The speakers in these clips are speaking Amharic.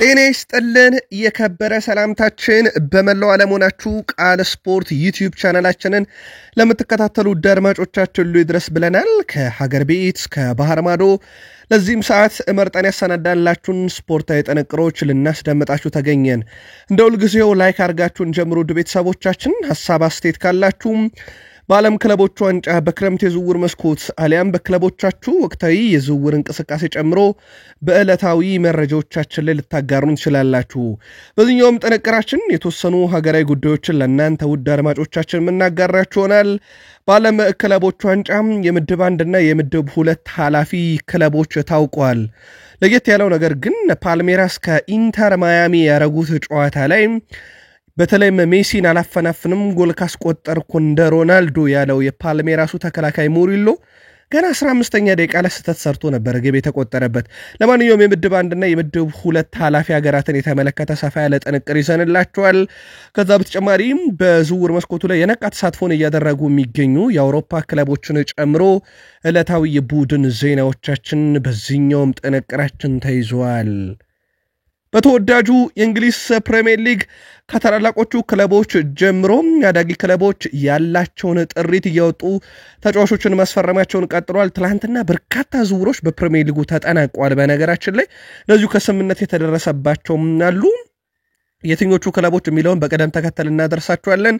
ጤና ይስጥልን የከበረ ሰላምታችን በመላው ዓለም ሆናችሁ ቃል ስፖርት ዩቲዩብ ቻናላችንን ለምትከታተሉ አድማጮቻችን ሁሉ ይድረስ ብለናል። ከሀገር ቤት እስከ ባህር ማዶ ለዚህም ሰዓት መርጠን ያሰናዳንላችሁን ስፖርታዊ ጥንቅሮች ልናስደምጣችሁ ተገኘን። እንደ ሁልጊዜው ላይክ አድርጋችሁን ጀምሩ ውድ ቤተሰቦቻችን። ሐሳብ አስተያየት ካላችሁ በዓለም ክለቦች ዋንጫ በክረምት የዝውውር መስኮት አሊያም በክለቦቻችሁ ወቅታዊ የዝውውር እንቅስቃሴ ጨምሮ በዕለታዊ መረጃዎቻችን ላይ ልታጋሩን ትችላላችሁ። በዚህኛውም ጥንቅራችን የተወሰኑ ሀገራዊ ጉዳዮችን ለእናንተ ውድ አድማጮቻችን የምናጋራችሁ ይሆናል። በዓለም ክለቦች ዋንጫ የምድብ 1 እና የምድብ 2 ኃላፊ ክለቦች ታውቋል። ለየት ያለው ነገር ግን ፓልሜራስ ከኢንተር ማያሚ ያረጉት ጨዋታ ላይ በተለይም ሜሲን አላፈናፍንም ጎል ካስቆጠርኩ እንደ ሮናልዶ ያለው የፓልሜራሱ ተከላካይ ሙሪሎ ገና 15ኛ ደቂቃ ላይ ስህተት ሰርቶ ነበር ግብ የተቆጠረበት። ለማንኛውም የምድብ 1 እና የምድብ 2 ኃላፊ ሀገራትን የተመለከተ ሰፋ ያለ ጥንቅር ይዘንላችኋል። ከዛ በተጨማሪም በዝውውር መስኮቱ ላይ የነቃ ተሳትፎን እያደረጉ የሚገኙ የአውሮፓ ክለቦችን ጨምሮ ዕለታዊ የቡድን ዜናዎቻችን በዚህኛውም ጥንቅራችን ተይዘዋል። በተወዳጁ የእንግሊዝ ፕሪሚየር ሊግ ከተላላቆቹ ክለቦች ጀምሮ አዳጊ ክለቦች ያላቸውን ጥሪት እያወጡ ተጫዋቾችን ማስፈረማቸውን ቀጥሏል። ትላንትና በርካታ ዝውውሮች በፕሪሚየር ሊጉ ተጠናቋል። በነገራችን ላይ ለዚሁ ከስምምነት የተደረሰባቸውም አሉ። የትኞቹ ክለቦች የሚለውን በቀደም ተከተል እናደርሳቸዋለን።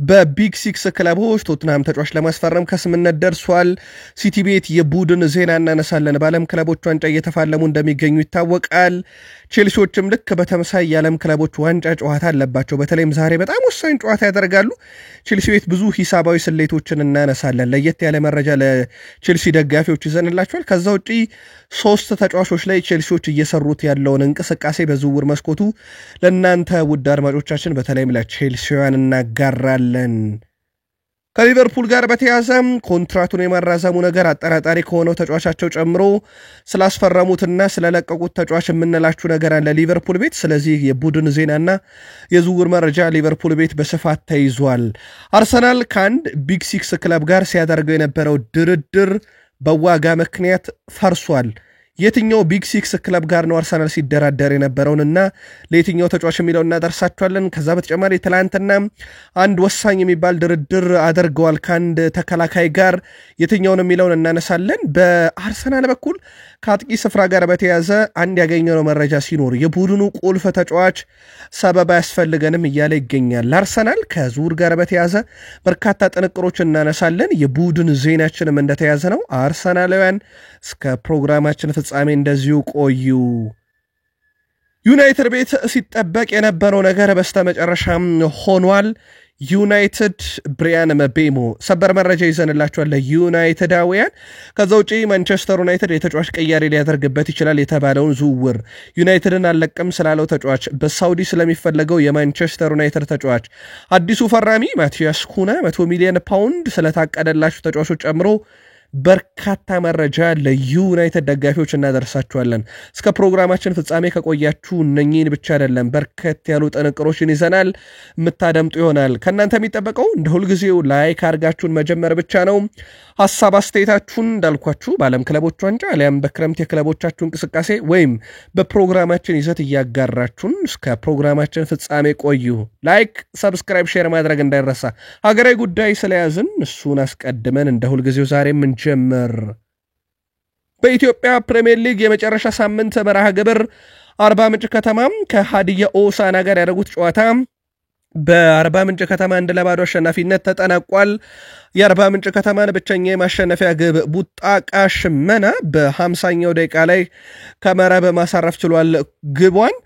በቢግ 6 ክለቦች ቶትንሃም ተጫዋች ለማስፈረም ከስምምነት ደርሷል። ሲቲ ቤት የቡድን ዜና እናነሳለን። በዓለም ክለቦች ዋንጫ እየተፋለሙ እንደሚገኙ ይታወቃል። ቼልሲዎችም ልክ በተመሳይ የዓለም ክለቦች ዋንጫ ጨዋታ አለባቸው። በተለይም ዛሬ በጣም ወሳኝ ጨዋታ ያደርጋሉ። ቼልሲ ቤት ብዙ ሂሳባዊ ስሌቶችን እናነሳለን። ለየት ያለ መረጃ ለቼልሲ ደጋፊዎች ይዘንላቸዋል። ከዛ ውጪ 3 ተጫዋቾች ላይ ቼልሲዎች እየሰሩት ያለውን እንቅስቃሴ በዝውውር መስኮቱ ለእናንተ ውድ አድማጮቻችን በተለይም ለቼልሲውያን እናጋራለን። ከሊቨርፑል ጋር በተያዘ ኮንትራቱን የማራዘሙ ነገር አጠራጣሪ ከሆነው ተጫዋቻቸው ጨምሮ ስላስፈረሙትና ስለለቀቁት ተጫዋች የምንላችሁ ነገር አለ ሊቨርፑል ቤት። ስለዚህ የቡድን ዜናና የዝውውር መረጃ ሊቨርፑል ቤት በስፋት ተይዟል። አርሰናል ከአንድ ቢግ 6 ክለብ ጋር ሲያደርገው የነበረው ድርድር በዋጋ ምክንያት ፈርሷል። የትኛው ቢግ 6 ክለብ ጋር ነው አርሰናል ሲደራደር የነበረውንና ለየትኛው ተጫዋች የሚለው እናደርሳቸዋለን። ከዛ በተጨማሪ ትላንትና አንድ ወሳኝ የሚባል ድርድር አድርገዋል ከአንድ ተከላካይ ጋር። የትኛውን የሚለውን እናነሳለን። በአርሰናል በኩል ከአጥቂ ስፍራ ጋር በተያዘ አንድ ያገኘነው መረጃ ሲኖር የቡድኑ ቁልፍ ተጫዋች ሰበብ አያስፈልገንም እያለ ይገኛል። አርሰናል ከዝውውር ጋር በተያዘ በርካታ ጥንቅሮች እናነሳለን። የቡድን ዜናችንም እንደተያዘ ነው። አርሰናላውያን እስከ ፕሮግራማችን ፍጻሜ እንደዚሁ ቆዩ። ዩናይትድ ቤት ሲጠበቅ የነበረው ነገር በስተመጨረሻም ሆኗል። ዩናይትድ ብሪያን መቤሞ ሰበር መረጃ ይዘንላቸዋል ለዩናይትዳውያን። ከዛ ውጪ ማንቸስተር ዩናይትድ የተጫዋች ቀያሪ ሊያደርግበት ይችላል የተባለውን ዝውውር ዩናይትድን አለቅም ስላለው ተጫዋች በሳውዲ ስለሚፈለገው የማንቸስተር ዩናይትድ ተጫዋች አዲሱ ፈራሚ ማቲያስ ኩና 100 ሚሊዮን ፓውንድ ስለታቀደላቸው ተጫዋቾች ጨምሮ በርካታ መረጃ ለዩናይትድ ደጋፊዎች እናደርሳችኋለን። እስከ ፕሮግራማችን ፍጻሜ ከቆያችሁ እነኚህን ብቻ አይደለም በርከት ያሉ ጥንቅሮችን ይዘናል የምታደምጡ ይሆናል። ከእናንተ የሚጠበቀው እንደ ሁልጊዜው ላይክ አድርጋችሁን መጀመር ብቻ ነው። ሐሳብ አስተያየታችሁን እንዳልኳችሁ በዓለም ክለቦች ዋንጫ አሊያም በክረምት የክለቦቻችሁ እንቅስቃሴ ወይም በፕሮግራማችን ይዘት እያጋራችሁን እስከ ፕሮግራማችን ፍጻሜ ቆዩ። ላይክ፣ ሰብስክራይብ፣ ሼር ማድረግ እንዳይረሳ። ሀገራዊ ጉዳይ ስለያዝን እሱን አስቀድመን እንደ ሁልጊዜው ዛሬም እንጀምር። በኢትዮጵያ ፕሪሚየር ሊግ የመጨረሻ ሳምንት መርሃ ግብር አርባ ምንጭ ከተማ ከሃዲያ ሆሳዕና ጋር ያደረጉት ጨዋታ በአርባ ምንጭ ከተማ 1-0 አሸናፊነት ተጠናቋል። የአርባ ምንጭ ከተማን ብቸኛ የማሸነፊያ ግብ ቡጣቃ ሽመና በ50ኛው ደቂቃ ላይ ከመረብ ማሳረፍ ችሏል ግቧን።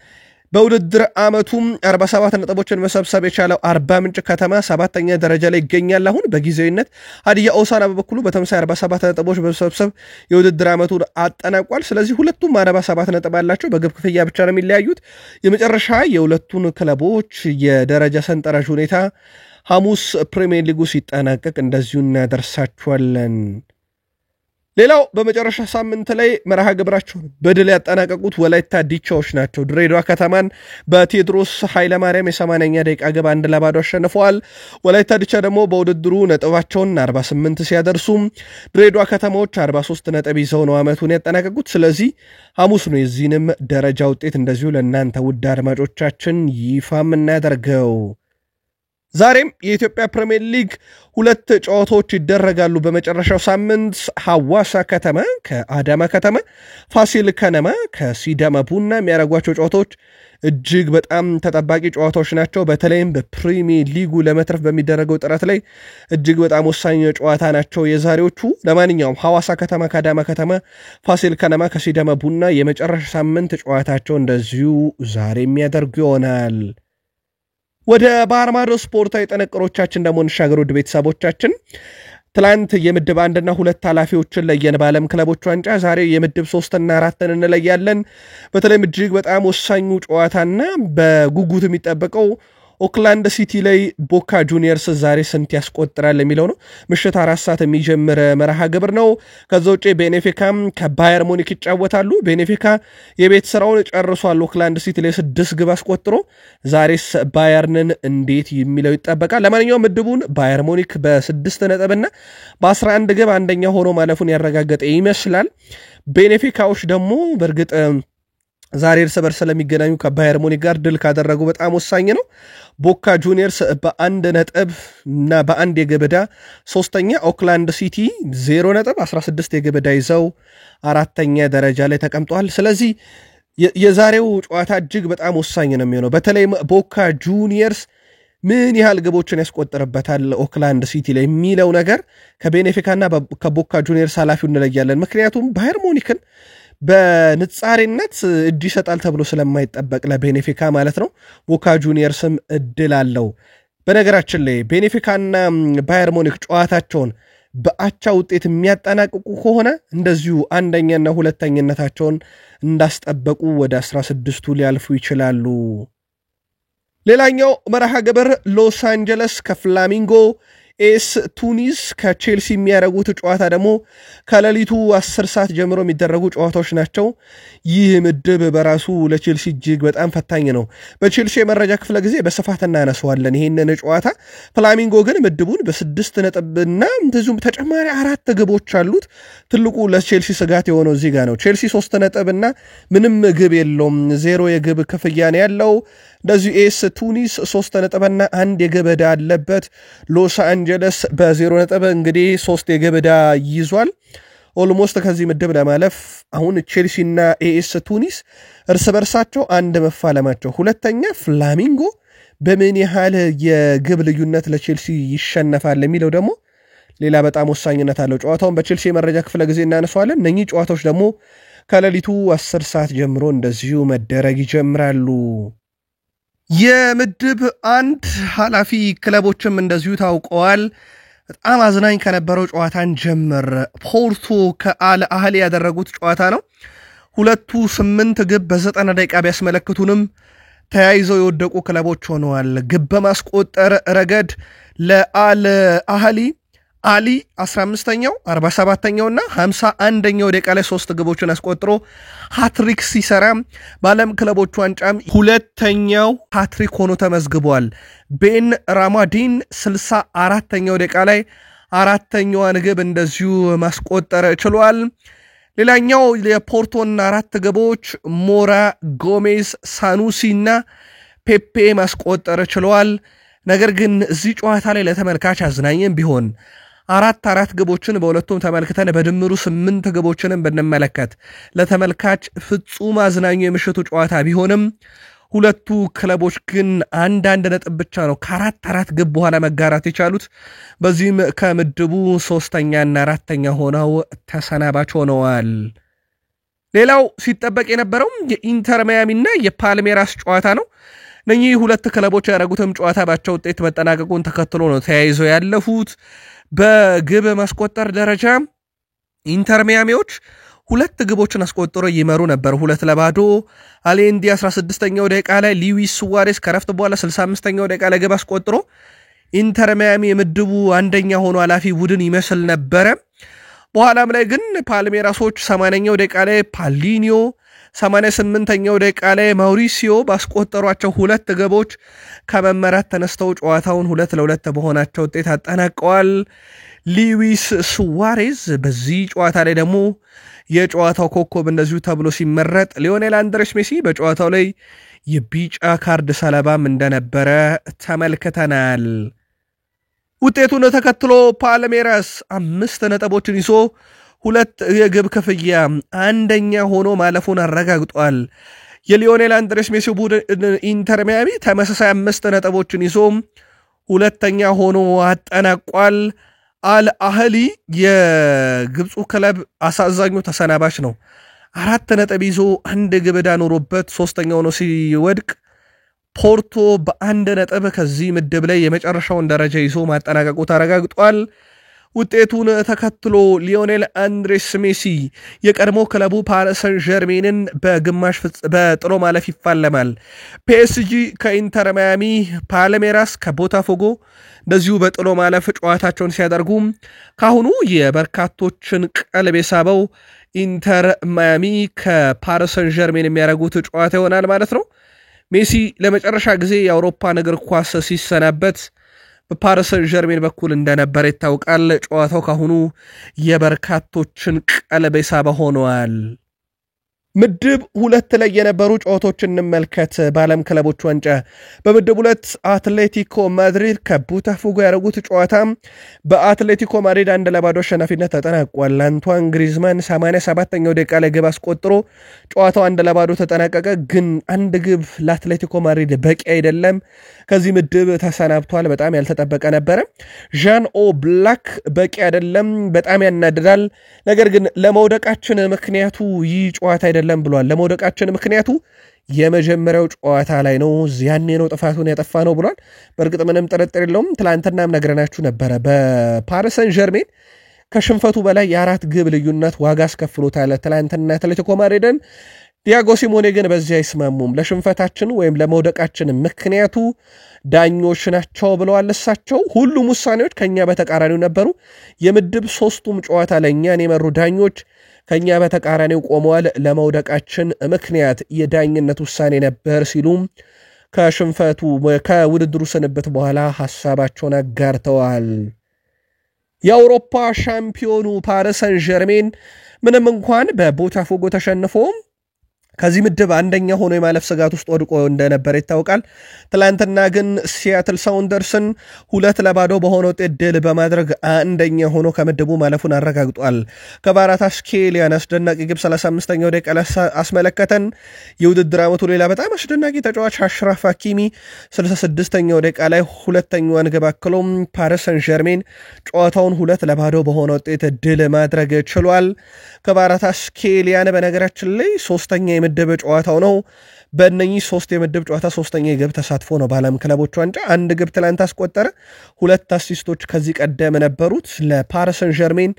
በውድድር ዓመቱም 47 ነጥቦችን መሰብሰብ የቻለው አርባ ምንጭ ከተማ 7ኛ ደረጃ ላይ ይገኛል። አሁን በጊዜያዊነት ሀዲያ ሆሳዕና በበኩሉ በተመሳሳይ 47 ነጥቦች በመሰብሰብ የውድድር ዓመቱን አጠናቋል። ስለዚህ ሁለቱም 47 ነጥብ አላቸው። በግብ ክፍያ ብቻ ነው የሚለያዩት። የመጨረሻ የሁለቱን ክለቦች የደረጃ ሰንጠረዥ ሁኔታ ሐሙስ ፕሪሚየር ሊጉ ሲጠናቀቅ እንደዚሁ እናደርሳችኋለን። ሌላው በመጨረሻ ሳምንት ላይ መርሃ ግብራቸውን በድል ያጠናቀቁት ወላይታ ዲቻዎች ናቸው። ድሬዳዋ ከተማን በቴድሮስ ኃይለማርያም የ80ኛ ደቂቃ ግብ 1-0 አሸንፈዋል። ወላይታ ዲቻ ደግሞ በውድድሩ ነጥባቸውን 48 ሲያደርሱ ድሬዳዋ ከተማዎች 43 ነጥብ ይዘው ነው ዓመቱን ያጠናቀቁት። ስለዚህ ሐሙስ ነው የዚህንም ደረጃ ውጤት እንደዚሁ ለእናንተ ውድ አድማጮቻችን ይፋ የምናደርገው። ዛሬም የኢትዮጵያ ፕሪሚየር ሊግ 2 ጨዋታዎች ይደረጋሉ። በመጨረሻው ሳምንት ሐዋሳ ከተማ ከአዳማ ከተማ፣ ፋሲል ከነማ ከሲዳማ ቡና የሚያደርጓቸው ጨዋታዎች እጅግ በጣም ተጠባቂ ጨዋታዎች ናቸው። በተለይም በፕሪሚየር ሊጉ ለመትረፍ በሚደረገው ጥረት ላይ እጅግ በጣም ወሳኝ ጨዋታ ናቸው የዛሬዎቹ። ለማንኛውም ሐዋሳ ከተማ ከአዳማ ከተማ፣ ፋሲል ከነማ ከሲዳማ ቡና የመጨረሻ ሳምንት ጨዋታቸው እንደዚሁ ዛሬ የሚያደርጉ ይሆናል። ወደ ባህር ማዶ ስፖርታዊ ጥንቅሮቻችን ደግሞ እንሻገር። ውድ ቤተሰቦቻችን ትላንት የምድብ 1 እና 2 ኃላፊዎችን ለየን በዓለም ክለቦች ዋንጫ። ዛሬ የምድብ 3 እና 4 እንለያለን። በተለይም እጅግ በጣም ወሳኙ ጨዋታና በጉጉት የሚጠበቀው ኦክላንድ ሲቲ ላይ ቦካ ጁኒየርስ ዛሬ ስንት ያስቆጥራል የሚለው ነው። ምሽት 4 ሰዓት የሚጀምር መርሃ ግብር ነው። ከዛ ውጪ ቤኔፊካም ከባየር ሙኒክ ይጫወታሉ። ቤኔፊካ የቤት ስራውን ጨርሷል። ኦክላንድ ሲቲ ላይ 6 ግብ አስቆጥሮ ዛሬስ ባየርንን እንዴት የሚለው ይጠበቃል። ለማንኛውም ምድቡን ባየር ሙኒክ በ6 ነጥብና በ11 ግብ አንደኛ ሆኖ ማለፉን ያረጋገጠ ይመስላል። ቤኔፊካዎች ደግሞ በእርግጥ ዛሬ እርስ በርስ ስለሚገናኙ ከባየር ሙኒክ ጋር ድል ካደረጉ በጣም ወሳኝ ነው። ቦካ ጁኒየርስ በ1 ነጥብ እና በ1 የግብ ዕዳ ሶስተኛ፣ ኦክላንድ ሲቲ 0 ነጥብ 16 የግብ ዕዳ ይዘው 4ኛ ደረጃ ላይ ተቀምጠዋል። ስለዚህ የዛሬው ጨዋታ እጅግ በጣም ወሳኝ ነው የሚሆነው። በተለይም ቦካ ጁኒየርስ ምን ያህል ግቦችን ያስቆጥርበታል ኦክላንድ ሲቲ ላይ የሚለው ነገር ከቤኔፊካና ከቦካ ጁኒየርስ ኃላፊው እንለያለን። ምክንያቱም ባየር ሙኒክን በንጻሬነት እጅ ይሰጣል ተብሎ ስለማይጠበቅ ለቤኔፊካ ማለት ነው። ቦካ ጁኒየርስም እድል አለው። በነገራችን ላይ ቤኔፊካና ባየር ሙኒክ ጨዋታቸውን በአቻ ውጤት የሚያጠናቅቁ ከሆነ እንደዚሁ አንደኛና ሁለተኛነታቸውን እንዳስጠበቁ ወደ 16ቱ ሊያልፉ ይችላሉ። ሌላኛው መርሃ ግብር ሎስ አንጀለስ ከፍላሚንጎ፣ ኤስ ቱኒስ ከቼልሲ የሚያደርጉት ጨዋታ ደግሞ ከሌሊቱ 10 ሰዓት ጀምሮ የሚደረጉ ጨዋታዎች ናቸው። ይህ ምድብ በራሱ ለቼልሲ እጅግ በጣም ፈታኝ ነው። በቼልሲ የመረጃ ክፍለ ጊዜ በስፋት እናነሳዋለን ይህንን ጨዋታ። ፍላሚንጎ ግን ምድቡን በ6 ነጥብና እንደዚሁም ተጨማሪ 4 ግቦች አሉት። ትልቁ ለቼልሲ ስጋት የሆነው እዚህ ጋር ነው። ቼልሲ 3 ነጥብና ምንም ግብ የለውም፣ 0 የግብ ክፍያ ነው ያለው። እንደዚሁ ኤስ ቱኒስ 3 ነጥብና 1 የግብ ዕዳ አለበት። ሎስ አንጀለስ በ0 ነጥብ እንግዲህ 3 የግብ ዕዳ ይዟል። ኦልሞስት ከዚህ ምድብ ለማለፍ አሁን ቼልሲና ኤስ ቱኒስ እርስ በርሳቸው አንድ መፋለማቸው። ሁለተኛ ፍላሚንጎ በምን ያህል የግብ ልዩነት ለቼልሲ ይሸነፋል የሚለው ደግሞ ሌላ በጣም ወሳኝነት አለው። ጨዋታውን በቼልሲ የመረጃ ክፍለ ጊዜ እናነሳዋለን። እነኚህ ጨዋታዎች ደግሞ ከሌሊቱ 10 ሰዓት ጀምሮ እንደዚሁ መደረግ ይጀምራሉ። የምድብ 1 ኃላፊ ክለቦችም እንደዚሁ ታውቀዋል። በጣም አዝናኝ ከነበረው ጨዋታን ጀምር ፖርቶ ከአል አህሊ ያደረጉት ጨዋታ ነው። ሁለቱ 8 ግብ በ90 ደቂቃ ቢያስመለክቱንም ተያይዘው የወደቁ ክለቦች ሆነዋል። ግብ በማስቆጠር ረገድ ለአል አህሊ አሊ 15ኛው 47ኛውና 51ኛው ደቂቃ ላይ 3 ግቦችን አስቆጥሮ ሃትሪክ ሲሰራ በዓለም ክለቦች ዋንጫም ሁለተኛው ሃትሪክ ሆኖ ተመዝግቧል። ቤን ራማዲን 64ኛው ደቂቃ ላይ 4ኛዋን ግብ እንደዚሁ ማስቆጠር ችሏል። ሌላኛው የፖርቶና 4 ግቦች ሞራ፣ ጎሜዝ፣ ሳኑሲና ፔፔ ማስቆጠር ችሏል። ነገር ግን እዚህ ጨዋታ ላይ ለተመልካች አዝናኝም ቢሆን 4 ግቦችን በሁለቱም ተመልክተን በድምሩ 8 ግቦችንም ብንመለከት ለተመልካች ፍጹም አዝናኙ የምሽቱ ጨዋታ ቢሆንም ሁለቱ ክለቦች ግን አንድ ነጥብ ብቻ ነው ከ4 ግብ በኋላ መጋራት የቻሉት። በዚህም ከምድቡ 3ኛና 4ኛ ሆነው ተሰናባች ሆነዋል። ሌላው ሲጠበቅ የነበረው የኢንተር ማያሚና የፓልሜራስ ጨዋታ ነው። እነኚህ ሁለት ክለቦች ያደረጉትም ጨዋታ ባቸው ውጤት መጠናቀቁን ተከትሎ ነው ተያይዘው ያለፉት። በግብ ማስቆጠር ደረጃ ኢንተር ሚያሚዎች 2 ግቦችን አስቆጥሮ ይመሩ ነበር 2-0። አሌንዲ 16ኛው ደቂቃ ላይ ሉዊስ ሱዋሬስ ከረፍት በኋላ 65ኛው ደቂቃ ላይ ግብ አስቆጥሮ ኢንተር ሚያሚ የምድቡ አንደኛ ሆኖ አላፊ ቡድን ይመስል ነበረ። በኋላም ላይ ግን ፓልሜራሶች 80ኛው ደቂቃ ላይ ፓሊኒዮ 88ኛው ደቂቃ ላይ ማውሪሲዮ ባስቆጠሯቸው ሁለት ግቦች ከመመራት ተነስተው ጨዋታውን 2-2 በሆናቸው ውጤት አጠናቀዋል። ሉዊስ ሱዋሬዝ በዚህ ጨዋታ ላይ ደግሞ የጨዋታው ኮከብ እንደዚሁ ተብሎ ሲመረጥ ሊዮኔል አንድሬስ ሜሲ በጨዋታው ላይ የቢጫ ካርድ ሰለባም እንደነበረ ተመልክተናል። ውጤቱን ተከትሎ ፓልሜራስ 5 ነጥቦችን ይዞ 2 የግብ ክፍያ አንደኛ ሆኖ ማለፉን አረጋግጧል። የሊዮኔል አንድሬስ ሜሲ ቡድን ኢንተር ሚያሚ ተመሳሳይ 5 ነጥቦችን ይዞ ሁለተኛ ሆኖ አጠናቋል። አልአህሊ የግብፁ ክለብ አሳዛኙ ተሰናባች ነው። 4 ነጥብ ይዞ 1 ግብ ዕዳ ኖሮበት ሶስተኛው ነው ሲወድቅ ፖርቶ በ1 ነጥብ ከዚህ ምድብ ላይ የመጨረሻውን ደረጃ ይዞ ማጠናቀቁ ተረጋግጧል። ውጤቱን ተከትሎ ሊዮኔል አንድሬስ ሜሲ የቀድሞ ክለቡ ፓሪስ ሰን ዠርሜንን በጥሎ ማለፍ ይፋለማል። ፒኤስጂ ከኢንተር ማያሚ፣ ፓልሜራስ ከቦታፎጎ እንደዚሁ በጥሎ ማለፍ ጨዋታቸውን ሲያደርጉ ካሁኑ የበርካቶችን ቀልብ የሳበው ኢንተር ማያሚ ከፓሪስ ሰን ዠርሜን የሚያደርጉት ጨዋታ ይሆናል ማለት ነው። ሜሲ ለመጨረሻ ጊዜ የአውሮፓ እግር ኳስ ሲሰናበት በፓሪስ ሰን ዠርሜን በኩል እንደነበረ ይታወቃል። ጨዋታው ካሁኑ የበርካቶችን ቀልብ የሳበ ሆኗል። ምድብ 2 ላይ የነበሩ ጨዋታዎችን እንመልከት። በዓለም ክለቦች ዋንጫ በምድብ 2 አትሌቲኮ ማድሪድ ከቦታፎጎ ያደረጉት ጨዋታ በአትሌቲኮ ማድሪድ 1-0 አሸናፊነት ተጠናቋል። አንቷን ግሪዝማን 87ኛው ደቂቃ ላይ ግብ አስቆጥሮ ጨዋታው 1-0 ተጠናቀቀ። ግን አንድ ግብ ለአትሌቲኮ ማድሪድ በቂ አይደለም። ከዚህ ምድብ ተሰናብቷል። በጣም ያልተጠበቀ ነበረ። ዣን ኦ ብላክ በቂ አይደለም፣ በጣም ያናድዳል። ነገር ግን ለመውደቃችን ምክንያቱ ይህ ጨዋታ አይደለም ብሏል። ለመውደቃችን ምክንያቱ የመጀመሪያው ጨዋታ ላይ ነው፣ ያኔ ነው ጥፋቱን ያጠፋ ነው ብሏል። በእርግጥ ምንም ጥርጥር የለውም። ትላንትናም ነግረናችሁ ነበረ። በፓሪስ ሰን ዠርሜን ከሽንፈቱ በላይ የ4 ግብ ልዩነት ዋጋ አስከፍሎታል ትላንትና አትሌቲኮ ማድሪድን። ዲያጎ ሲሞኔ ግን በዚህ አይስማሙም። ለሽንፈታችን ወይም ለመውደቃችን ምክንያቱ ዳኞች ናቸው ብለዋል እሳቸው። ሁሉም ውሳኔዎች ከኛ በተቃራኒው ነበሩ። የምድብ 3ቱም ጨዋታ ለእኛን የመሩ ዳኞች ከኛ በተቃራኒው ቆመዋል። ለመውደቃችን ምክንያት የዳኝነት ውሳኔ ነበር ሲሉም ከውድድሩ ስንብት በኋላ ሐሳባቸውን አጋርተዋል። የአውሮፓ ሻምፒዮኑ ፓሪስ ሰን ዠርሜን ምንም እንኳን በቦታፎጎ ተሸንፎ ከዚህ ምድብ አንደኛ ሆኖ የማለፍ ስጋት ውስጥ ወድቆ እንደነበረ ይታወቃል። ትላንትና ግን ሲያትል ሳውንደርስን 2-0 በሆነ ውጤት ድል በማድረግ አንደኛ ሆኖ ከምድቡ ማለፉን አረጋግጧል። ከቫራትስኬሊያን አስደናቂ ግብ 35ኛው ደቂቃ ላይ አስመለከተን። የውድድር ዓመቱ ሌላ በጣም አስደናቂ ተጫዋች አሽራፍ ሀኪሚ 66ኛው ደቂቃ ላይ ሁለተኛዋን ግብ አክሎም ፓሪስ ሰን ዠርሜን ጨዋታውን 2-0 በሆነ ውጤት ድል ማድረግ ችሏል። ከቫራትስኬሊያን በነገራችን ላይ ሶስተኛ የምድብ ጨዋታው ነው። በእነኚህ 3 የምድብ ጨዋታ ሶስተኛ የግብ ተሳትፎ ነው በዓለም ክለቦች ዋንጫ። 1 ግብ ትላንት አስቆጠረ። 2 አሲስቶች ከዚህ ቀደም ነበሩት። ለፓሪስ ሰን ዠርሜን